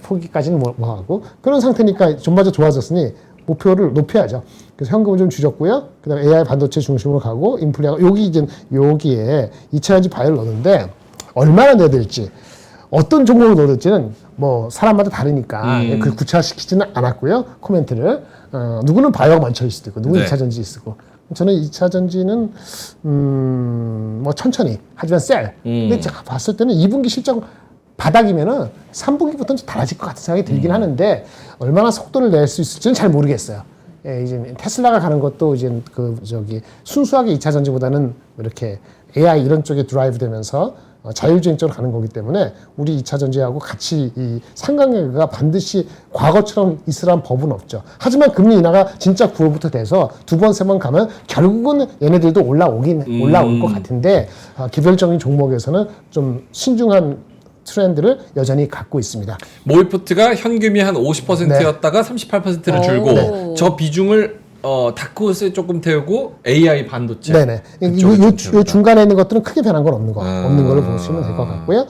포기까지는 뭐 하고 그런 상태니까 좀마저 좋아졌으니 목표를 높여야죠. 그래서 현금을 좀 줄였고요. 그다음에 AI 반도체 중심으로 가고 인플레가 여기에 2차전지 바이오를 넣는데 얼마나 넣어야 될지 어떤 종목을 넣어야 될지는 뭐 사람마다 다르니까 그 구체화시키지는 않았고요. 코멘트를 누구는 바이오가 먼저일 수도 있고 누구는 네. 2차전지 있고 저는 2차전지는 뭐 천천히 하지만 근데 제가 봤을 때는 2분기 실적 바닥이면은 3분기부터는 좀 달라질 것 같은 생각이 들긴 하는데 얼마나 속도를 낼 수 있을지는 잘 모르겠어요. 예, 이제 테슬라가 가는 것도 이제 순수하게 2차 전지보다는 이렇게 AI 이런 쪽에 드라이브 되면서 자율주행 쪽으로 가는 거기 때문에 우리 2차 전지하고 같이 이 상관관계가 반드시 과거처럼 있으란 법은 없죠. 하지만 금리 인하가 진짜 9월부터 돼서 두 번, 세 번 가면 결국은 얘네들도 올라올 것 같은데 개별적인 종목에서는 좀 신중한 트렌드를 여전히 갖고 있습니다. 모이포트가 현금이 한 50%였다가 38%를 줄고 네. 저 비중을 다크호스에 조금 태우고 AI 반도체. 네네. 그쪽에 좀 요 중간에 있는 것들은 크게 변한 건 없는 걸로 보시면 될 것 같고요.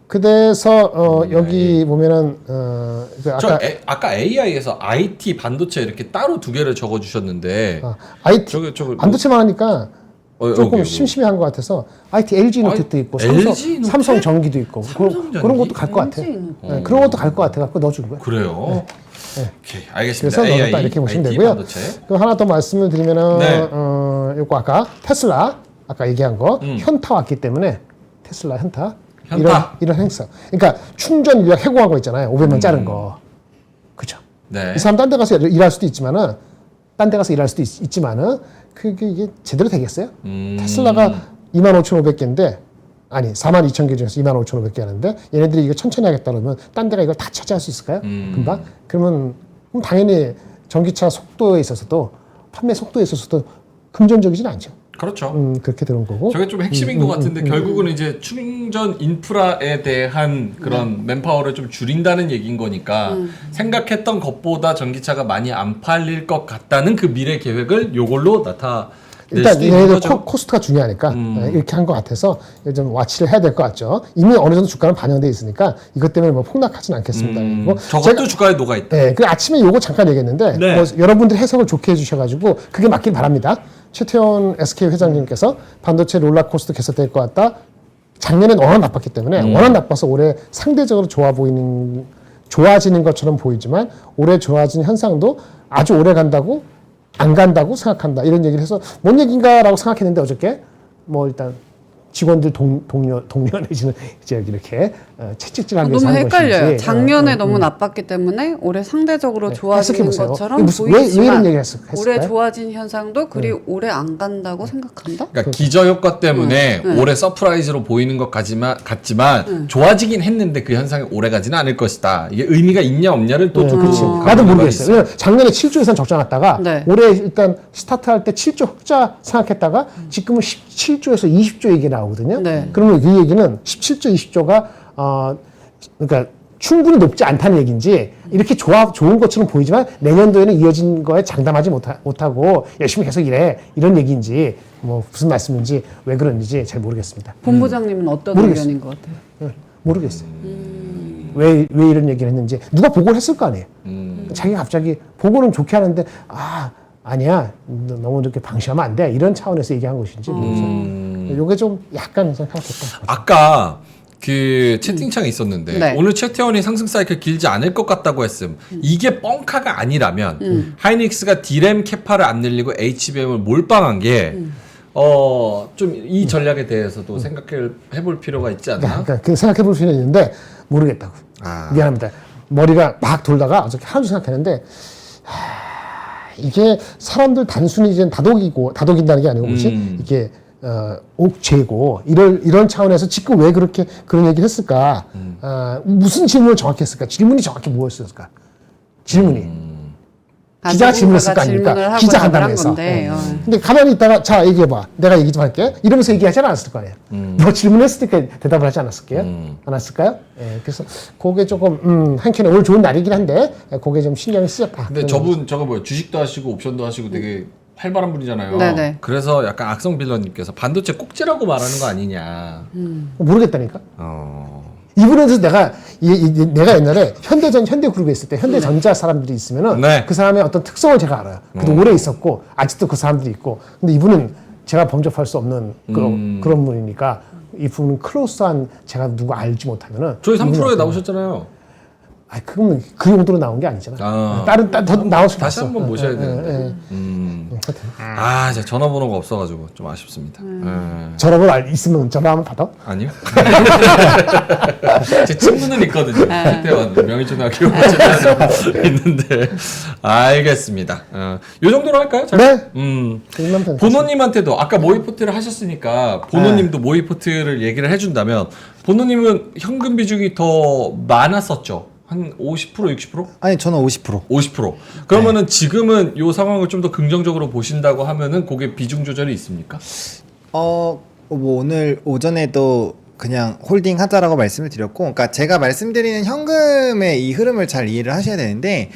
그래서 여기 보면은 아까 AI에서 IT 반도체 이렇게 따로 두 개를 적어주셨는데 IT 저거 반도체만 하니까 조금 여기. 심심해한 것 같아서 IT LG 노트도 있고 LG 노트? 삼성 전기도 있고 삼성전기? 그런 것도 갈 것 같아. LG 노트. 네, 그런 것도 갈 것 같아 갖고 넣어준 거야. 그래요. 오케이, 알겠습니다. 그래서 AI, 넣었다 이렇게 보시면 IT 되고요. 반도체. 그럼 하나 더 말씀을 드리면은 네. 요거 아까 테슬라 아까 얘기한 거 현타 왔기 때문에 테슬라 현타. 이런 행사. 그러니까 충전 인력 해고한 거 있잖아요. 500명 자른 거. 그죠? 네. 이 사람 딴 데 가서 일할 수도 있지만은 딴 데 가서 일할 수도 있지만은 그게 이게 제대로 되겠어요? 테슬라가 25,500개인데 아니 42,000개 중에서 25,500개 하는데 얘네들이 이거 천천히 하겠다 그러면 딴 데가 이걸 다 차지할 수 있을까요? 금방? 그러면 당연히 전기차 속도에 있어서도 판매 속도에 있어서도 금전적이진 않죠. 그렇죠. 그렇게 되는 거고. 저게 좀 핵심인 것 같은데 결국은 이제 충전 인프라에 대한 그런 맨파워를 좀 줄인다는 얘기인 거니까 생각했던 것보다 전기차가 많이 안 팔릴 것 같다는 그 미래 계획을 요걸로 나타낼 일단 수도 있는 얘네들 거죠. 코스트가 중요하니까 이렇게 한 것 같아서 좀 와치를 해야 될 것 같죠. 이미 어느 정도 주가는 반영돼 있으니까 이것 때문에 뭐 폭락하진 않겠습니다. 그리고 저것도 주가에 녹아 있다. 네, 그 아침에 요거 잠깐 얘기했는데 네. 뭐 여러분들 해석을 좋게 해주셔가지고 그게 맞길 바랍니다. 최태원 SK 회장님께서 반도체 롤러코스터 개설될 것 같다. 작년엔 워낙 나빴기 때문에 워낙 나빠서 올해 상대적으로 좋아지는 것처럼 보이지만 올해 좋아진 현상도 아주 오래 간다고 안 간다고 생각한다. 이런 얘기를 해서 뭔 얘기인가라고 생각했는데 어저께 뭐 일단 직원들 동료 내지는 이제 이렇게 채찍질하기 위해서 너무 한 헷갈려요. 것인지. 작년에 너무 나빴기 때문에 올해 상대적으로 좋아지는 해석해보세요. 것처럼 왜 이런 보이지만 얘기를 했을까요? 올해 좋아진 현상도 그리 오래 안 간다고 생각한다? 그러니까 기저효과 때문에 올해 서프라이즈로 보이는 것 같지만 좋아지긴 했는데 그 현상이 오래 가지는 않을 것이다. 이게 의미가 있냐 없냐를 또 두고 그렇지. 가는 나도 거가 모르겠어요. 있어요. 왜냐면 작년에 7조 예산 적자났다가 네. 올해 일단 스타트할 때 7조 흑자 생각했다가 지금은 17조에서 20조 얘기 나오거든요. 네. 그러면 이 얘기는 17조, 20조가 그러니까 충분히 높지 않다는 얘기인지 이렇게 좋은 것처럼 보이지만 내년도에는 이어진 거에 장담하지 못하고 열심히 계속 일해 이런 얘기인지 뭐 무슨 말씀인지 왜 그런지 잘 모르겠습니다. 본부장님은 어떤 모르겠어요. 의견인 것 같아요? 모르겠어요. 왜 이런 얘기를 했는지 누가 보고를 했을 거 아니에요. 자기가 갑자기 보고는 좋게 하는데 아니야 너무 이렇게 방심하면 안 돼 이런 차원에서 얘기한 것인지 모르겠어요. 요게 좀 약간 생각했다. 아까 그 채팅창에 있었는데 네. 오늘 최태원이 상승 사이클 길지 않을 것 같다고 했음. 이게 뻥카가 아니라면 하이닉스가 디램 캐파를 안 늘리고 HBM을 몰빵한 게 좀 이 전략에 대해서도 생각해 볼 필요가 있지 않나? 그러니까 그 생각해 볼 수는 있는데 모르겠다고. 미안합니다. 머리가 막 돌다가 어저께 하루 생각했는데 이게 사람들 단순히 이제 다독인다는 게 아니고 뭐지? 이게 옥죄고 이런 차원에서 지금 왜 그렇게 그런 얘기를 했을까? 무슨 질문을 정확히 했을까? 질문이 정확히 뭐였을까? 질문이. 기자가 질문했을 거 아닙니까? 기자 간담회에서. 근데 가만히 있다가 자 얘기해봐. 내가 얘기 좀 할게. 이러면서 얘기하지 않았을 거 아니에요. 뭐 질문했으니까 대답을 하지 않았을까요? 예, 그래서 그게 조금 한켠에 오늘 좋은 날이긴 한데 그게 좀 신경이 쓰였다. 근데 저거 뭐야 주식도 하시고 옵션도 하시고 되게 활발한 분이잖아요. 네네. 그래서 약간 악성 빌런님께서 반도체 꼭지라고 말하는 거 아니냐. 모르겠다니까. 이분에서 내가 옛날에 현대그룹에 있을 때 현대전자 사람들이 있으면은 네. 그 사람의 어떤 특성을 제가 알아요. 그도 오래 있었고 아직도 그 사람들이 있고. 근데 이분은 제가 범접할 수 없는 그런 분이니까 이분은 클로스한 제가 누구 알지 못하면은 저희 3%에 나오셨잖아요. 그건 그 용도로 나온 게 아니잖아. 다른 더 나올 수 다시 있어. 한번 모셔야 되는데. 진짜 전화번호가 없어가지고 좀 아쉽습니다. 전화번호 있으면 전화 한번 받아? 아니요. 제 친구는 있거든요. 태태원 명의초등학교 있는데 알겠습니다. 요 정도로 할까요? 네. 음. 보노님한테도 아까 모의포트를 하셨으니까 보노님도 모의포트를 얘기를 해준다면 보노님은 현금 비중이 더 많았었죠. 한 50%, 60%? 아니 저는 50%. 50%. 그러면은 지금은 요 상황을 좀 더 긍정적으로 보신다고 하면은 그게 비중 조절이 있습니까? 뭐 오늘 오전에도 그냥 홀딩 하자라고 말씀을 드렸고, 그러니까 제가 말씀드리는 현금의 이 흐름을 잘 이해를 하셔야 되는데,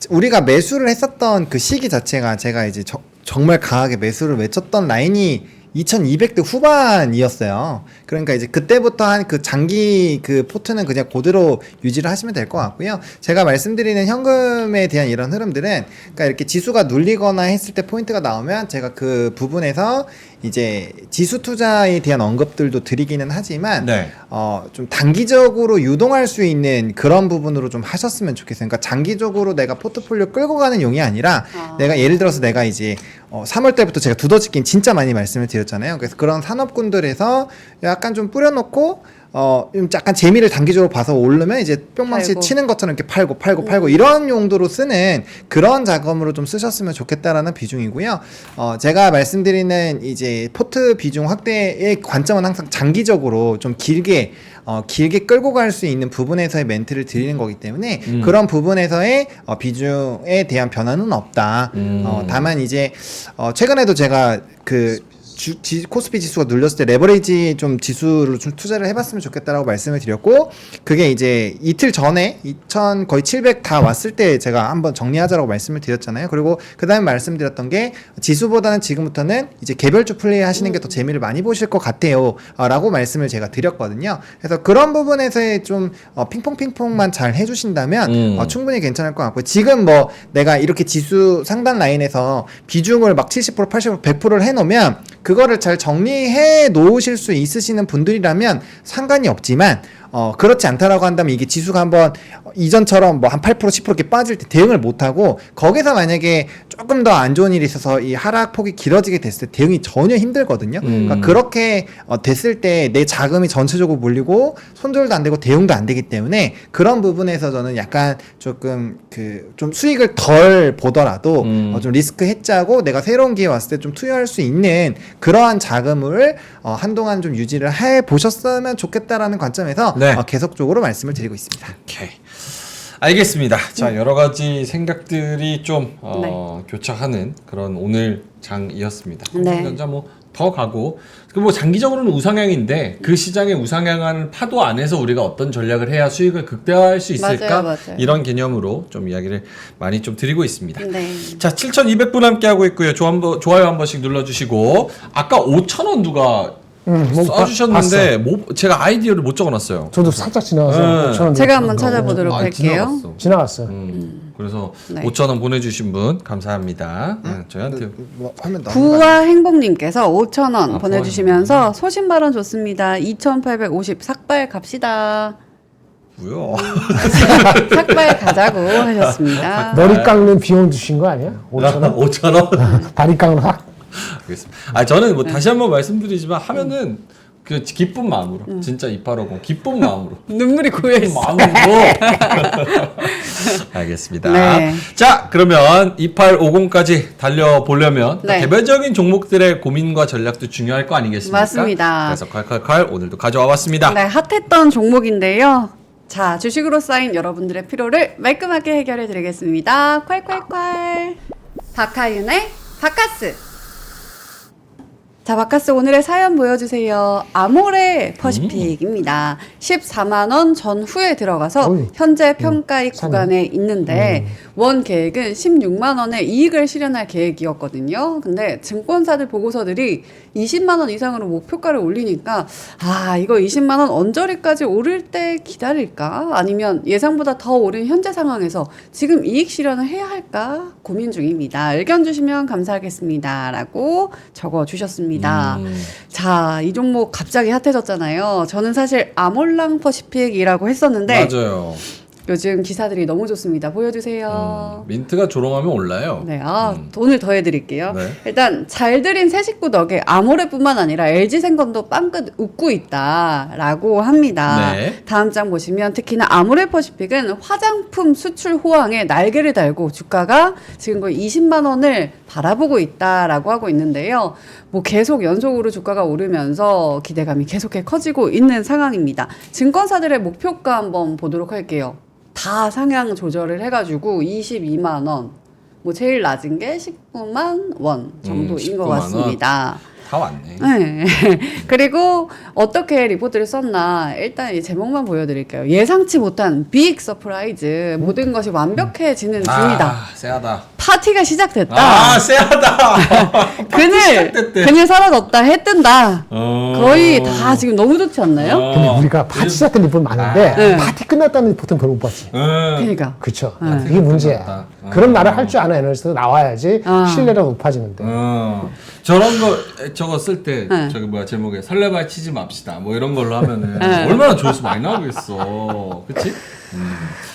우리가 매수를 했었던 그 시기 자체가 제가 이제 정말 강하게 매수를 외쳤던 라인이 2200대 후반이었어요. 그러니까 이제 그때부터 한 그 장기 그 포트는 그냥 그대로 유지를 하시면 될 것 같고요. 제가 말씀드리는 현금에 대한 이런 흐름들은 그러니까 이렇게 지수가 눌리거나 했을 때 포인트가 나오면 제가 그 부분에서 이제 지수 투자에 대한 언급들도 드리기는 하지만 네. 좀 단기적으로 유동할 수 있는 그런 부분으로 좀 하셨으면 좋겠어요. 그러니까 장기적으로 내가 포트폴리오 끌고 가는 용이 아니라 내가 예를 들어서 내가 이제 3월 달부터 제가 두더지긴 진짜 많이 말씀을 드렸잖아요. 그래서 그런 산업군들에서 약간 좀 뿌려놓고 좀 약간 재미를 단기적으로 봐서 오르면 이제 뿅망치 치는 것처럼 이렇게 팔고 이런 용도로 쓰는 그런 자금으로 좀 쓰셨으면 좋겠다라는 비중이고요. 제가 말씀드리는 이제 포트 비중 확대의 관점은 항상 장기적으로 좀 길게 끌고 갈 수 있는 부분에서의 멘트를 드리는 거기 때문에 그런 부분에서의 비중에 대한 변화는 없다. 다만 이제 최근에도 제가 코스피 지수가 눌렸을 때 레버리지 좀 지수를 좀 투자를 해봤으면 좋겠다라고 말씀을 드렸고, 그게 이제 이틀 전에 2000 거의 700 다 왔을 때 제가 한번 정리하자라고 말씀을 드렸잖아요. 그리고 그 다음에 말씀드렸던 게 지수보다는 지금부터는 이제 개별주 플레이 하시는 게 더 재미를 많이 보실 것 같아요 라고 말씀을 제가 드렸거든요. 그래서 그런 부분에서의 좀 핑퐁만 잘 해주신다면 충분히 괜찮을 것 같고, 지금 뭐 내가 이렇게 지수 상단 라인에서 비중을 막 70%, 80%, 100%를 해놓으면 그거를 잘 정리해 놓으실 수 있으시는 분들이라면 상관이 없지만, 그렇지 않다라고 한다면 이게 지수가 한번 이전처럼 뭐 한 8%, 10% 이렇게 빠질 때 대응을 못하고, 거기서 만약에 조금 더 안 좋은 일이 있어서 이 하락폭이 길어지게 됐을 때 대응이 전혀 힘들거든요. 그러니까 그렇게 됐을 때 내 자금이 전체적으로 몰리고 손절도 안 되고 대응도 안 되기 때문에 그런 부분에서 저는 약간 조금 좀 수익을 덜 보더라도 좀 리스크 해자고 내가 새로운 기회 왔을 때 좀 투여할 수 있는 그러한 자금을 한동안 좀 유지를 해 보셨으면 좋겠다라는 관점에서 네. 계속적으로 말씀을 드리고 있습니다. 오케이. 알겠습니다. 자, 여러 가지 생각들이 좀 네. 교차하는 그런 오늘 장이었습니다. 네. 삼성전자 뭐 더 가고 뭐 장기적으로는 우상향인데 그 시장의 우상향한 파도 안에서 우리가 어떤 전략을 해야 수익을 극대화할 수 있을까 맞아요. 이런 개념으로 좀 이야기를 많이 좀 드리고 있습니다. 네. 자, 7,200분 함께 하고 있고요. 좋아요 한 번씩 눌러주시고 아까 5,000원 누가 뭐 써주셨는데 제가 아이디어를 못 적어놨어요. 저도 살짝 지나가서 5,000원 제가 한번 찾아보도록 할게요. 지나갔어. 지나갔어요. 그래서 네. 5,000원 보내주신 분 감사합니다. 저희한테 뭐 화면 구와 행복님께서 5,000원 아, 보내주시면서 소신발언 좋습니다. 2,850 삭발 갑시다. 뭐요? 삭발 가자고 하셨습니다. 머리 깎는 비용 주신 거 아니야? 5,000원? 5,000원? 다리 깎는 확. 알겠습니다. 아 저는 뭐 다시 한번 말씀드리지만 하면은 그 기쁜 마음으로 진짜 2850 기쁜 마음으로 눈물이 고여 있어. 마음으로 알겠습니다. 네. 자 그러면 2850까지 달려보려면 네. 개별적인 종목들의 고민과 전략도 중요할 거 아니겠습니까? 맞습니다. 그래서 콸콸콸 오늘도 가져와 봤습니다. 네, 핫했던 종목인데요. 자, 주식으로 쌓인 여러분들의 피로를 말끔하게 해결해 드리겠습니다. 콸콸콸. 박하윤의 바카스. 자, 바카스 오늘의 사연 보여주세요. 아모레 퍼시픽입니다. 14만 원 전후에 들어가서 어이. 현재 평가익 싸네. 구간에 있는데 원 계획은 16만 원의 이익을 실현할 계획이었거든요. 근데 증권사들 보고서들이 20만 원 이상으로 목표가를 올리니까 아, 이거 20만 원 언저리까지 오를 때 기다릴까? 아니면 예상보다 더 오른 현재 상황에서 지금 이익 실현을 해야 할까? 고민 중입니다. 의견 주시면 감사하겠습니다. 라고 적어 주셨습니다. 자, 이 종목 갑자기 핫해졌잖아요. 저는 사실 아몰랑 퍼시픽이라고 했었는데 맞아요. 요즘 기사들이 너무 좋습니다. 보여주세요. 민트가 조롱하면 올라요. 네, 돈을 더 해드릴게요. 네. 일단 잘 들인 새 식구 덕에 아모레뿐만 아니라 LG생건도 빵긋 웃고 있다라고 합니다. 네. 다음 장 보시면 특히나 아모레 퍼시픽은 화장품 수출 호황에 날개를 달고 주가가 지금 거의 20만 원을 바라보고 있다라고 하고 있는데요. 뭐 계속 연속으로 주가가 오르면서 기대감이 계속해 커지고 있는 상황입니다. 증권사들의 목표가 한번 보도록 할게요. 다 상향 조절을 해가지고 22만 원, 뭐 제일 낮은 게 19만 원 정도인 것 19만 원. 같습니다. 다 왔네. 네. 그리고 어떻게 리포트를 썼나 일단 이 제목만 보여드릴게요. 예상치 못한 빅 서프라이즈. 모든 것이 완벽해지는 중이다. 아, 세하다. 파티가 시작됐다. 아, 세하다. 그늘 사라졌다. 해 뜬다. 어. 거의 다 지금 너무 좋지 않나요? 근데 우리가 파티 시작된 리포트 많은데 네. 파티 끝났다는 리포트는 별로 못 봤지. 그러니까. 그렇죠. 네. 그게 문제야. 끝났다. 그런 말을 할 줄 아는 애널리스트가 나와야지 아. 신뢰가 높아지는데. 저런 거 저거 쓸 때 네. 저기 뭐야 제목에 설레발 치지 맙시다 뭐 이런 걸로 하면은 네. 얼마나 조회수 많이 나오겠어, 그치?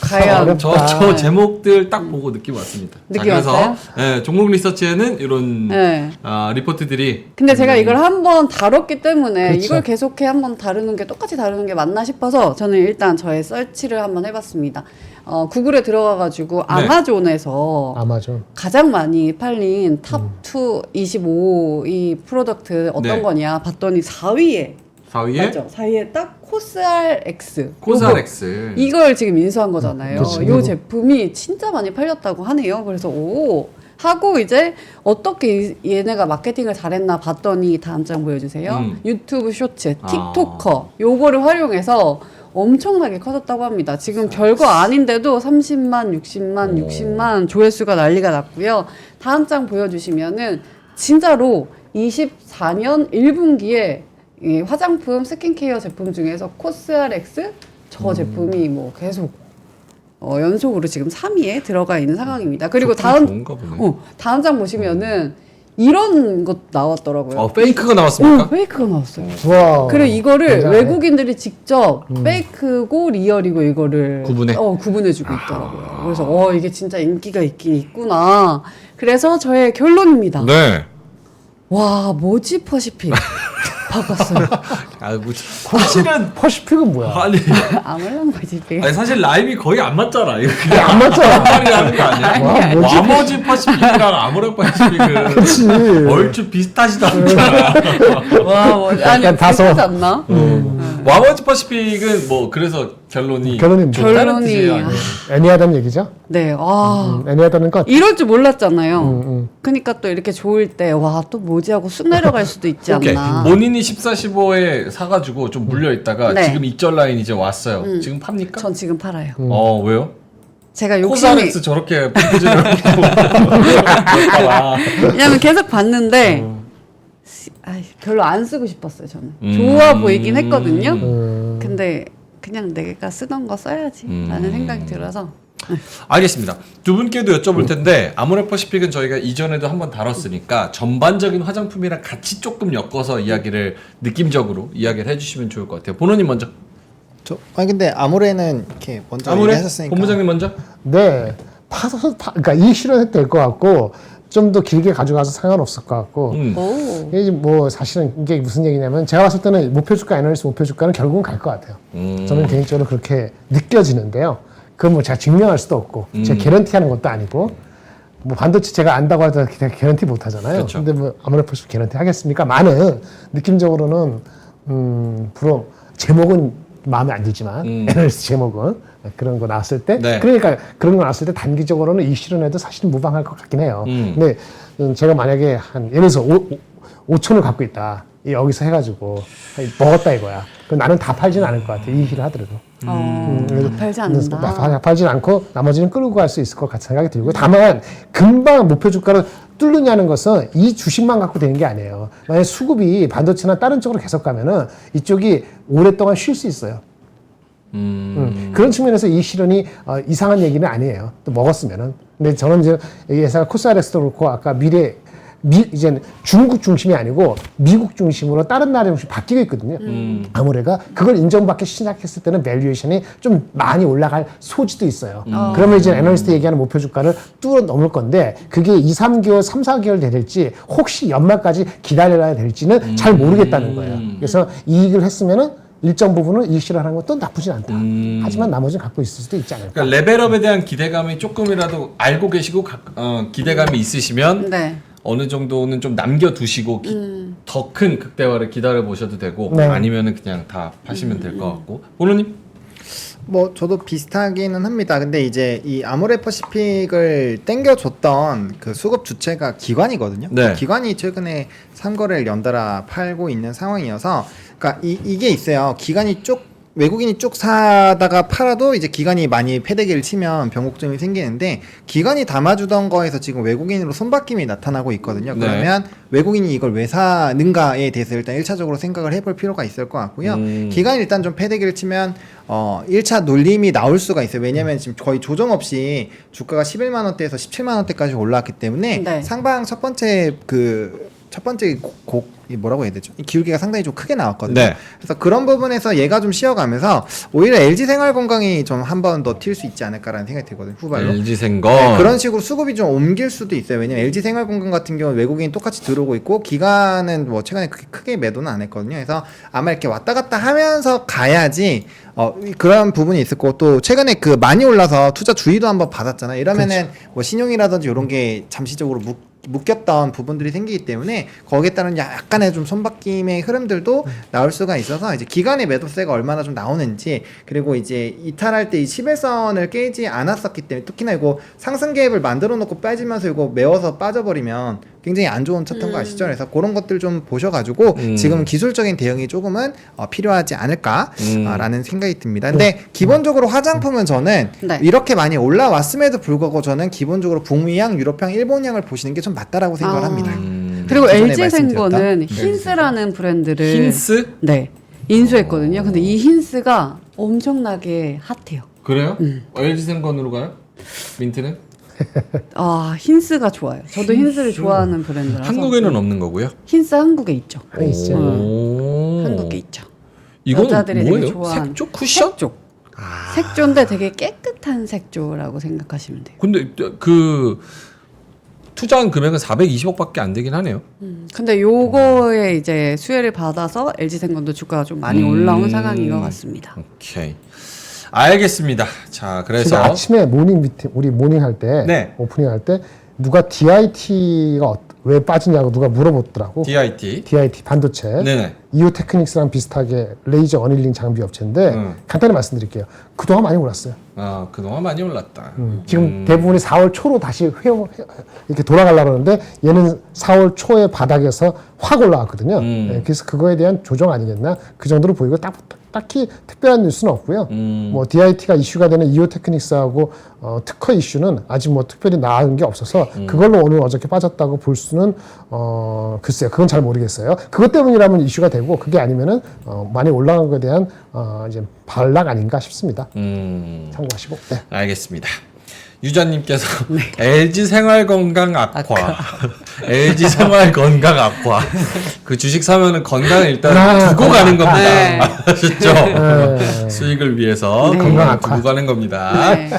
과연 어렵다. 저 제목들 딱 보고 느낌 왔습니다. 느낌 그래서 왔어요? 예, 종목 리서치에는 이런 네. 리포트들이 근데 제가 이걸 한번 다뤘기 때문에 그렇죠. 이걸 계속해 한번 다루는 게 똑같이 다루는 게 맞나 싶어서 저는 일단 저의 서치를 한번 해봤습니다. 구글에 들어가가지고 아마존에서 아마존. 가장 많이 팔린 탑2 25 이 프로덕트 어떤 네. 거냐 봤더니 4위에 4위에 맞죠? 4위에 딱 코스알X 코사렉스 이걸 지금 인수한 거잖아요. 그치. 이 제품이 진짜 많이 팔렸다고 하네요. 그래서 오 하고 이제 어떻게 얘네가 마케팅을 잘했나 봤더니 다음 장 보여주세요. 유튜브 쇼츠, 틱토커 요거를 활용해서 엄청나게 커졌다고 합니다. 지금 별거 아닌데도 30만, 60만, 60만 조회수가 난리가 났고요. 다음 장 보여주시면은 진짜로 24년 1분기에 이 화장품 스킨케어 제품 중에서 코스알엑스 저 제품이 뭐 계속 연속으로 지금 3위에 들어가 있는 상황입니다. 그리고 좋은가 보네. 다음 장 보시면은 이런 것 나왔더라고요. 페이크가 오, 나왔습니까? 페이크가 나왔어요. 와. 그리고 이거를 굉장하네. 외국인들이 직접 페이크고 리얼이고 이거를 구분해주고 있더라고요. 그래서 이게 진짜 인기가 있긴 있구나. 그래서 저의 결론입니다. 네. 와 뭐지 퍼시픽 바꿨어요. 뭐, 사실은 퍼시픽은 뭐야? 아니 아무런 퍼시픽. 아니 사실 라임이 거의 안 맞잖아. 이거 그냥 안 맞잖아. 말이 하는 거 아니야? 와, 뭐지? 와머지 퍼시픽이랑 아모레 퍼시픽은 그치. 얼추 비슷하지도 않잖아. 와, 아니 약간 다소. 비슷하지 않나? 와머지 퍼시픽은 뭐 그래서 결론이 결론이 좋다는 결론이- 뜻이에요. 아니에요? 애매하다는 얘기죠. 네, 와. 애매하다는 것. 이럴 줄 몰랐잖아요. 그러니까 또 이렇게 좋을 때 와 또 뭐지 하고 쑥 내려갈 수도 있지 오케이. 않나. 본인이 14, 15에 사가지고 좀 물려 있다가 네. 지금 익절 라인 이제 왔어요. 지금 팝니까? 전 지금 팔아요. 왜요? 제가 욕심이 코사렉스 저렇게 프로포즈를 할까봐. 왜냐면 계속 봤는데 별로 안 쓰고 싶었어요. 저는 음. 좋아 보이긴 했거든요. 음. 근데 그냥 내가 쓰던 거 써야지라는 생각이 들어서 알겠습니다. 두 분께도 여쭤볼 텐데 아모레퍼시픽은 저희가 이전에도 한번 다뤘으니까 전반적인 화장품이랑 같이 조금 엮어서 이야기를 느낌적으로 이야기를 해주시면 좋을 것 같아요. 본원님 먼저. 근데 아모레는 이렇게 먼저 아모레 얘기하셨으니까 본부장님 먼저. 네, 그러니까 이 실현해도 될 것 같고 좀 더 길게 가져가서 상관없을 것 같고. 오. 이게 뭐 사실은 이게 무슨 얘기냐면 제가 봤을 때는 목표 주가 애널리스트 목표 주가는 결국은 갈 것 같아요. 저는 개인적으로 그렇게 느껴지는데요. 그건 뭐 제가 증명할 수도 없고 제가 개런티하는 것도 아니고 뭐 반도체 제가 안다고 하더라도 개런티 못 하잖아요. 그렇죠. 근데 뭐 아모레퍼시픽 개런티 하겠습니까? 많은 느낌적으로는 물론 제목은 마음에 안 들지만 애널리스트 제목은 그런 거 나왔을 때 네. 그러니까 그런 거 나왔을 때 단기적으로는 이 실현에도 사실은 무방할 것 같긴 해요. 근데 제가 만약에 한 예를 들어서 5천을 갖고 있다. 여기서 해가지고 먹었다 이거야. 그럼 나는 다 팔지는 않을 것 같아. 이 일을 하더라도. 팔지 않는다. 팔진 않고 나머지는 끌고 갈 수 있을 것 같은 생각이 들고 다만 금방 목표 주가를 뚫느냐는 것은 이 주식만 갖고 되는 게 아니에요. 만약 수급이 반도체나 다른 쪽으로 계속 가면은 이쪽이 오랫동안 쉴 수 있어요. 그런 측면에서 이 실현이 이상한 얘기는 아니에요. 또 먹었으면은. 근데 저는 이제 이 회사가 코스알엑스도 그렇고 아까 이제는 중국 중심이 아니고 미국 중심으로 다른 나라 중심 바뀌고 있거든요. 아모레가 그걸 인정받기 시작했을 때는 밸류에이션이 좀 많이 올라갈 소지도 있어요. 그러면 이제 애널리스트 얘기하는 목표 주가를 뚫어 넘을 건데 그게 2, 3개월, 3, 4개월 될지 혹시 연말까지 기다려야 될지는 잘 모르겠다는 거예요. 그래서 이익을 했으면은 일정 부분은 이익 실현하는 것도 나쁘진 않다. 하지만 나머지는 갖고 있을 수도 있지 않을까. 그러니까 레벨업에 대한 기대감이 조금이라도 알고 계시고 기대감이 있으시면 네. 어느 정도는 좀 남겨두시고 더 큰 극대화를 기다려 보셔도 되고 네. 아니면은 그냥 다 파시면 될 것 같고. 본호님. 뭐 저도 비슷하기는 합니다. 근데 이제 이 아모레퍼시픽을 땡겨줬던 그 수급 주체가 기관이거든요. 네. 기관이 최근에 3거래를 연달아 팔고 있는 상황이어서 그러니까 이게 있어요. 기관이 외국인이 쭉 사다가 팔아도 이제 기관이 많이 패대기를 치면 변곡점이 생기는데 기관이 담아주던 거에서 지금 외국인으로 손바뀜이 나타나고 있거든요. 네. 그러면 외국인이 이걸 왜 사는가에 대해서 일단 1차적으로 생각을 해볼 필요가 있을 것 같고요. 기관이 일단 좀 패대기를 치면 1차 놀림이 나올 수가 있어요. 왜냐면 지금 거의 조정 없이 주가가 11만 원대에서 17만 원대까지 올라왔기 때문에 네. 상방 첫 번째 이 뭐라고 해야 되죠? 이 기울기가 상당히 좀 크게 나왔거든요. 네. 그래서 그런 부분에서 얘가 좀 쉬어가면서 오히려 LG생활건강이 좀 한 번 더 튈 수 있지 않을까라는 생각이 들거든요. 후발로. LG생건. 네, 그런 식으로 수급이 좀 옮길 수도 있어요. 왜냐면 LG생활건강 같은 경우는 외국인이 똑같이 들어오고 있고 기관은 뭐 최근에 크게 매도는 안 했거든요. 그래서 아마 이렇게 왔다 갔다 하면서 가야지 그런 부분이 있을 거고 또 최근에 그 많이 올라서 투자 주의도 한번 받았잖아요. 이러면은 뭐 신용이라든지 이런 게 잠시적으로 묶였던 부분들이 생기기 때문에 거기에 따른 약간의 좀 손바뀜의 흐름들도 나올 수가 있어서 이제 기간의 매도세가 얼마나 좀 나오는지 그리고 이제 이탈할 때 이 11선을 깨지 않았었기 때문에 특히나 이거 상승 갭을 만들어 놓고 빠지면서 이거 메워서 빠져버리면 굉장히 안 좋은 차트인 거 아시죠? 그래서 그런 것들 좀 보셔가지고 지금 기술적인 대응이 조금은 필요하지 않을까라는 생각이 듭니다. 근데 기본적으로 화장품은 저는 네. 이렇게 많이 올라왔음에도 불구하고 저는 기본적으로 북미향, 유럽향, 일본향을 보시는 게 좀 맞다라고 생각을 합니다. 그리고 기존에 LG생건은 말씀드렸던 힌스라는 브랜드를 힌스? 네 인수했거든요. 근데 이 힌스가 엄청나게 핫해요. 그래요? LG생건으로 가요? 민트는? 힌스가 좋아요. 저도 힌스를 좋아하는 브랜드라서. 한국에는 없는 거고요. 힌스 한국에 있죠. 있어요. 한국에 있죠. 이건 여자들이 되게 뭐예요? 좋아하는 색조 쿠션? 색조. 색조인데 되게 깨끗한 색조라고 생각하시면 돼요. 근데 그 투자한 금액은 420억밖에 안 되긴 하네요. 근데 요거에 이제 수혜를 받아서 LG생건도 주가가 좀 많이 올라온 상황인 것 같습니다. 오케이. 알겠습니다. 자, 근데 그래서 아침에 우리 모닝 할 때 네. 오프닝 할 때 누가 DIT가 왜 빠지냐고 누가 물어보더라고. DIT. DIT 반도체. 네네. 이오 테크닉스랑 비슷하게 레이저 어닐링 장비 업체인데 간단히 말씀드릴게요. 그동안 많이 올랐어요. 아, 그동안 많이 올랐다. 지금 대부분이 4월 초로 다시 이렇게 돌아가려고 하는데 얘는 4월 초의 바닥에서 확 올라왔거든요. 네, 그래서 그거에 대한 조정 아니겠나 그 정도로 보이고 딱히 특별한 뉴스는 없고요. 뭐 DIT가 이슈가 되는 이오 테크닉스하고 특허 이슈는 아직 뭐 특별히 나은 게 없어서 그걸로 오늘 어저께 빠졌다고 볼 수는 글쎄요. 그건 잘 모르겠어요. 그것 때문이라면 이슈가 되고 그게 아니면은 많이 올라간 거에 대한 이제 반락 아닌가 싶습니다. 참고하시고. 네. 알겠습니다. 유자님께서 LG 생활건강 악화, LG 생활건강 악화. 그 주식 사면은 건강을 일단 두고 가는 겁니다. 네. 아셨죠? 수익을 위해서 건강 악화 두고 가는 겁니다. 네.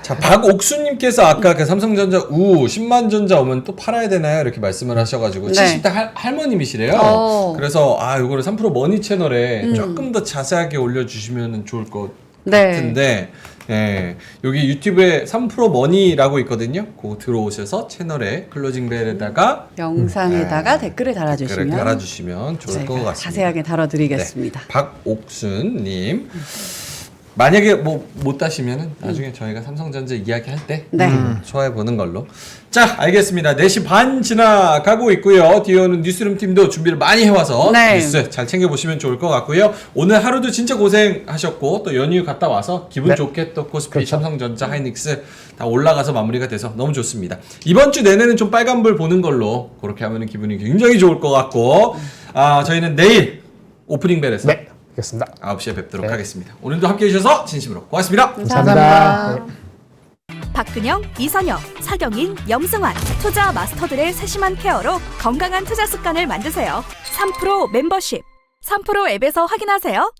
자, 박옥수님께서 아까 그 삼성전자 10만 전자 오면 또 팔아야 되나요? 이렇게 말씀을 하셔가지고 네. 70대 할머님이시래요. 그래서 요거를 3프로 머니 채널에 조금 더 자세하게 올려주시면 좋을 것 네. 같은데. 네, 여기 유튜브에 3프로 머니라고 있거든요. 그거 들어오셔서 채널에 클로징 벨에다가 영상에다가 댓글을 달아주시면, 댓글을 달아주시면 좋을 것 같습니다. 자세하게 다뤄드리겠습니다. 네, 박옥순님. 만약에 뭐 못 따시면은 나중에 저희가 삼성전자 이야기할 때 네. 소화해 보는 걸로. 자, 알겠습니다. 4시 반 지나가고 있고요. 뒤에 오는 뉴스룸 팀도 준비를 많이 해와서 네. 뉴스 잘 챙겨보시면 좋을 것 같고요. 오늘 하루도 진짜 고생하셨고 또 연휴 갔다 와서 기분 좋게 또 코스피, 그렇죠. 삼성전자, 하이닉스 다 올라가서 마무리가 돼서 너무 좋습니다. 이번 주 내내는 좀 빨간불 보는 걸로 그렇게 하면 기분이 굉장히 좋을 것 같고 저희는 내일 오프닝 벨에서 네. 알겠습니다. 9시에 뵙도록 하겠습니다. 오늘도 함께 해주셔서 진심으로 고맙습니다. 감사합니다. 박근영, 이선영, 사경인, 염승환 투자 마스터들의 세심한 케어로 건강한 투자 습관을 만드세요. 3프로 멤버십 3프로 앱에서 확인하세요.